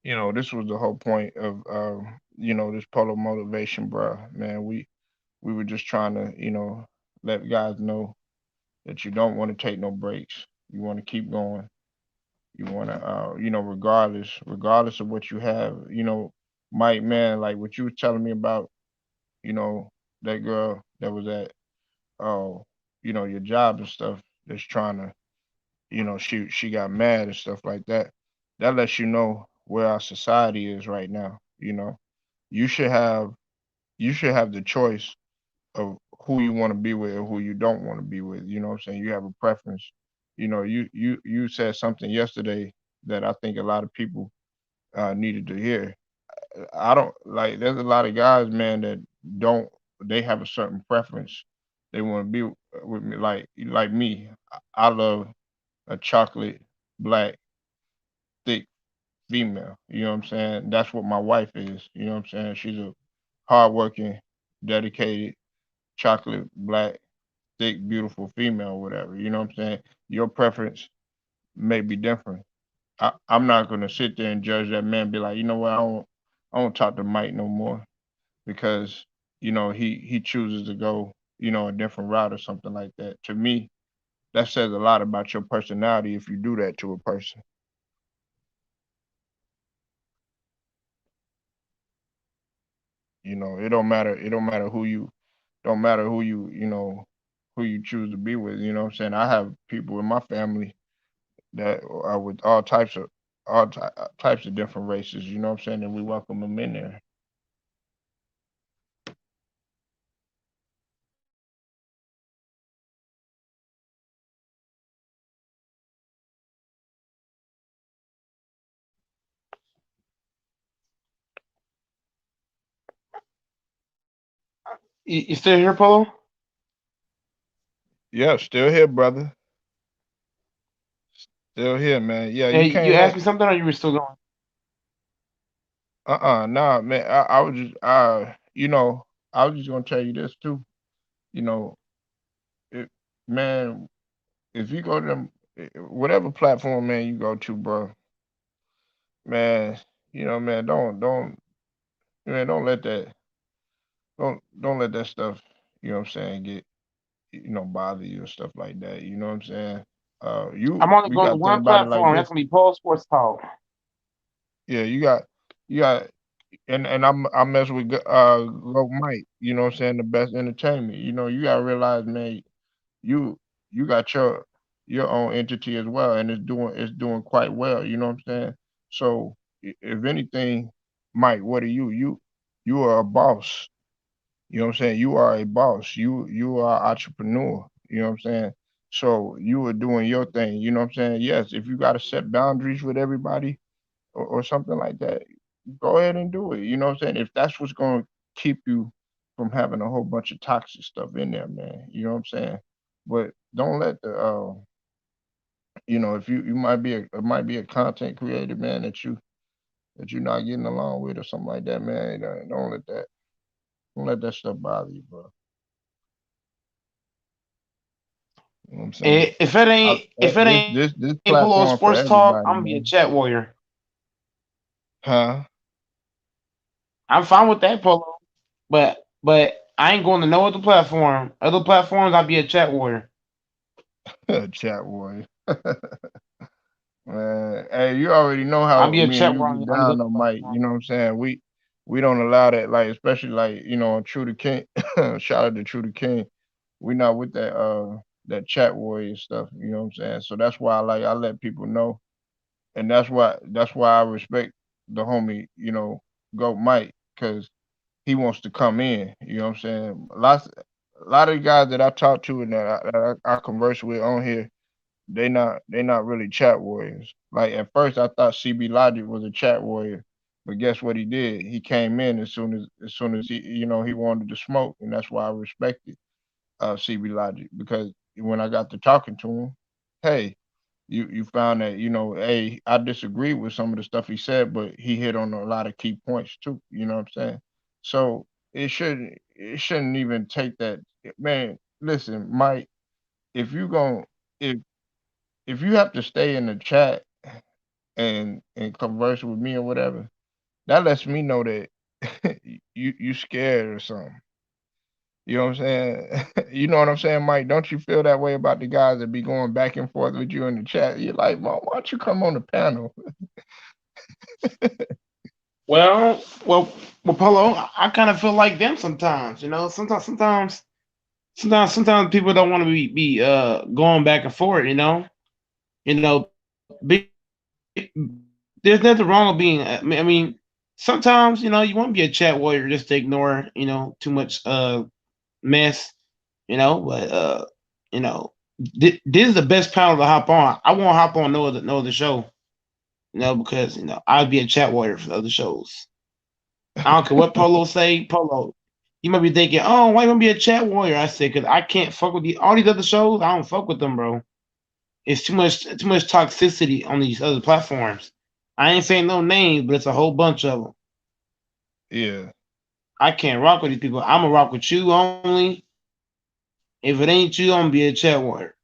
This was the whole point of this polo motivation, bro. Man, we were just trying to let guys know that you don't want to take no breaks. You want to keep going. You want to regardless of what you have. Mike, man, like what you were telling me about, you know, that girl that was at oh, your job and stuff that's trying to, she got mad and stuff like that. That lets you know where our society is right now. You should have you should have the choice of who you want to be with and who you don't want to be with. You know what I'm saying? You have a preference. You said something yesterday that I think a lot of people needed to hear. I don't like. There's a lot of guys, man, that don't. They have a certain preference. They want to be with me, like me. I love a chocolate black thick female. You know what I'm saying? That's what my wife is. You know what I'm saying? She's a hardworking, dedicated, chocolate black thick, beautiful female, whatever. You know what I'm saying? Your preference may be different. I'm not gonna sit there and judge that man. Be like, you know what? I don't talk to Mike no more because he chooses to go a different route or something like that. To me, that says a lot about your personality if you do that to a person. It don't matter. It don't matter who you choose to be with. You know what I'm saying? I have people in my family that are with all types of different races. You know what I'm saying? And we welcome them in there. You still here, Polo? Yeah, still here, brother. Still here, man. Yeah, you Hey, you came asked in. me something, or you were still going? Nah, man. I was just I was just gonna tell you this too. You know, it, man, if you go to them, whatever platform, man, you go to, bro, man, man, don't let that don't let that stuff, what I'm saying, get bother you and stuff like that. You know what I'm saying? I'm only We going to got to think one about it like platform. this. That's gonna be Polo Sports Talk. Yeah, you got, and I mess with Go Mike. You know what I'm saying? The best entertainment. You gotta realize, man, you you got your own entity as well, and it's doing quite well. You know what I'm saying? So if anything, Mike, what are you? You are a boss. You know what I'm saying? You are a boss. You are an entrepreneur. You know what I'm saying? So you are doing your thing. You know what I'm saying? Yes, if you got to set boundaries with everybody or something like that, go ahead and do it. You know what I'm saying? If that's what's going to keep you from having a whole bunch of toxic stuff in there, man. You know what I'm saying? But don't let if you might be a content creator, man, that you're not getting along with or something like that, man. Don't let that stuff bother you, bro. You know what I'm saying? If it This ain't this this Polo platform Sports for Talk, I'm gonna everybody, be a man. chat warrior. Huh? I'm fine with that, Polo. But I ain't going to no other platform. Other platforms, I'll be a chat warrior. Chat warrior. Man, hey, you already know I'll how be a me and chat you warrior get on these down other though, Mike. platforms. You know what I'm saying? We don't allow that, like, especially like, True the King. Shout out to True the King. We not with that chat warrior stuff, you know what I'm saying? So that's why I let people know. And that's why I respect the homie, Go Mike, because he wants to come in, you know what I'm saying? A lot of the guys that I talk to and that I converse with on here, they not really chat warriors. Like at first I thought CB Logic was a chat warrior, but guess what he did? He came in as soon as he wanted to smoke, and that's why I respected CB Logic, because when I got to talking to him, hey, you found that hey, I disagree with some of the stuff he said, but he hit on a lot of key points too. You know what I'm saying? So it shouldn't even take that, man. listen, Mike, if you gon' if if you have to stay in the chat and converse with me or whatever, that lets me know that you scared or something. You know what I'm saying? You know what I'm saying, Mike? Don't you feel that way about the guys that be going back and forth with you in the chat? You're like, why don't you come on the panel? Well, Polo. I kind of feel like them sometimes. Sometimes people don't want to be going back and forth. There's nothing wrong with being. Sometimes you want to be a chat warrior just to ignore too much mess. But you know this is the best panel to hop on. I won't hop on no other show. Because I'd be a chat warrior for the other shows. I don't care what Polo say. Polo, you might be thinking, oh, why you want to be a chat warrior? I said, because I can't fuck with all these other shows. I don't fuck with them, bro. It's too much toxicity on these other platforms. I ain't saying no names, but it's a whole bunch of them. Yeah. I can't rock with these people. I'm gonna rock with you only. If it ain't you, I'm gonna be a chat warrior.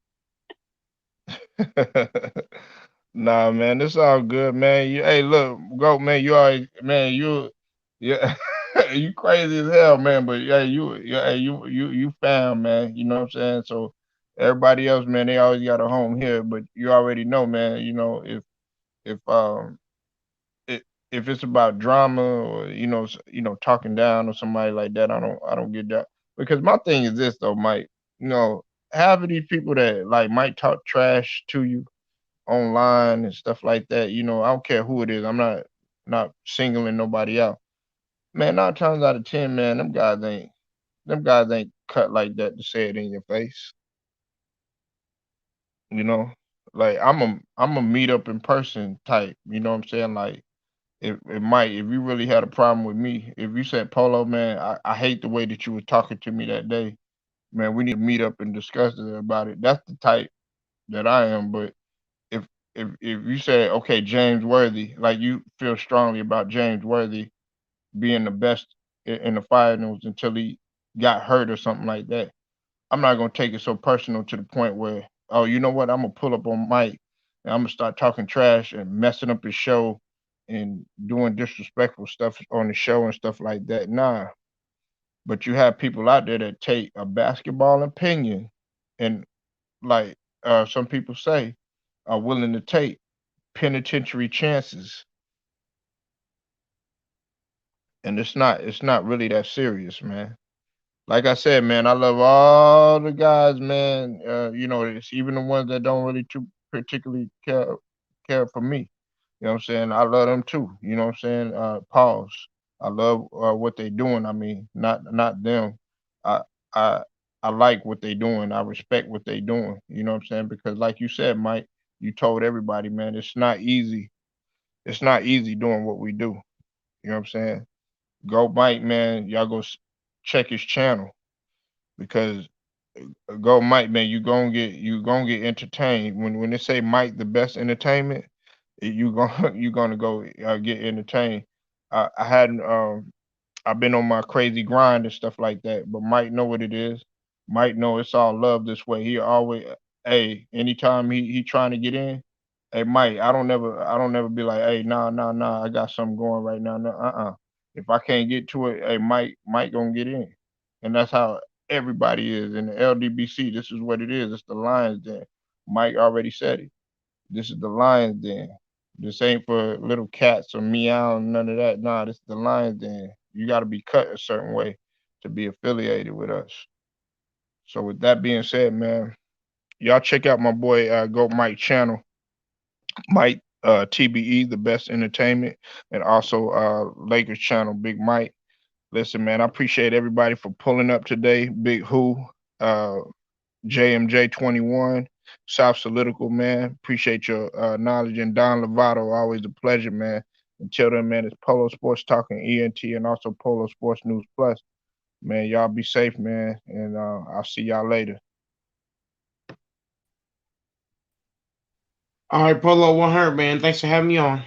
Nah, man, it's all good, man. Hey, look, go, man. You always, man. Yeah, you crazy as hell, man. But hey, you found, man. You know what I'm saying? So everybody else, man, they always got a home here. But you already know, man. You know, if it, if it's about drama or talking down or somebody like that, I don't get that. Because my thing is this though, Mike. You know, half of these people that like might talk trash to you online and stuff like that. I don't care who it is. I'm not singling nobody out. Man, 9 times out of 10, man, them guys ain't cut like that to say it in your face. You know, like I'm a meet up in person type. You know what I'm saying? Like if you really had a problem with me, if you said Polo, man, I hate the way that you were talking to me that day, man, we need to meet up and discuss it about it. That's the type that I am. But if if you say, okay, James Worthy, like you feel strongly about James Worthy being the best in the finals until he got hurt or something like that, I'm not gonna take it so personal to the point where, oh, you know what, I'm gonna pull up on Mike and I'm gonna start talking trash and messing up his show and doing disrespectful stuff on the show and stuff like that. Nah. But you have people out there that take a basketball opinion and, like some people say, are willing to take penitentiary chances, and it's not really that serious, man. Like I said, man, I love all the guys, man. It's even the ones that don't really too particularly care for me. You know what I'm saying? I love them too. You know what I'm saying? Pause. I love what they doing. I mean, not them. I I I like what they doing. I respect what they doing. You know what I'm saying? Because like you said, Mike, you told everybody, man, it's not easy. It's not easy doing what we do. You know what I'm saying? Go Mike, man. Y'all go check his channel because go Mike, man. You gonna get entertained when they say Mike the best entertainment. You gonna go get entertained. I hadn't I've been on my crazy grind and stuff like that, but Mike know what it is. Mike know it's all love this way. He always, hey, anytime he trying to get in, hey Mike, I don't never be like, hey, nah, I got something going right now. No, If I can't get to it, hey Mike gonna get in, and that's how everybody is in the LDBC. This is what it is. It's the Lions Den. Mike already said it. This is the Lions Den. This ain't for little cats or meow, none of that. Nah, this is the Lions Den. You got to be cut a certain way to be affiliated with us. So with that being said, man, y'all check out my boy Go Mike channel, Mike TBE, the best entertainment, and also Lakers channel, Big Mike. Listen, man, I appreciate everybody for pulling up today. Big Who, uh, JMJ21, South Solitical, man. Appreciate your knowledge. And Don Lovato, always a pleasure, man. Until then, man, it's Polo Sports Talking ENT and also Polo Sports News Plus. Man, y'all be safe, man. And I'll see y'all later. All right, Polo 100, man. Thanks for having me on.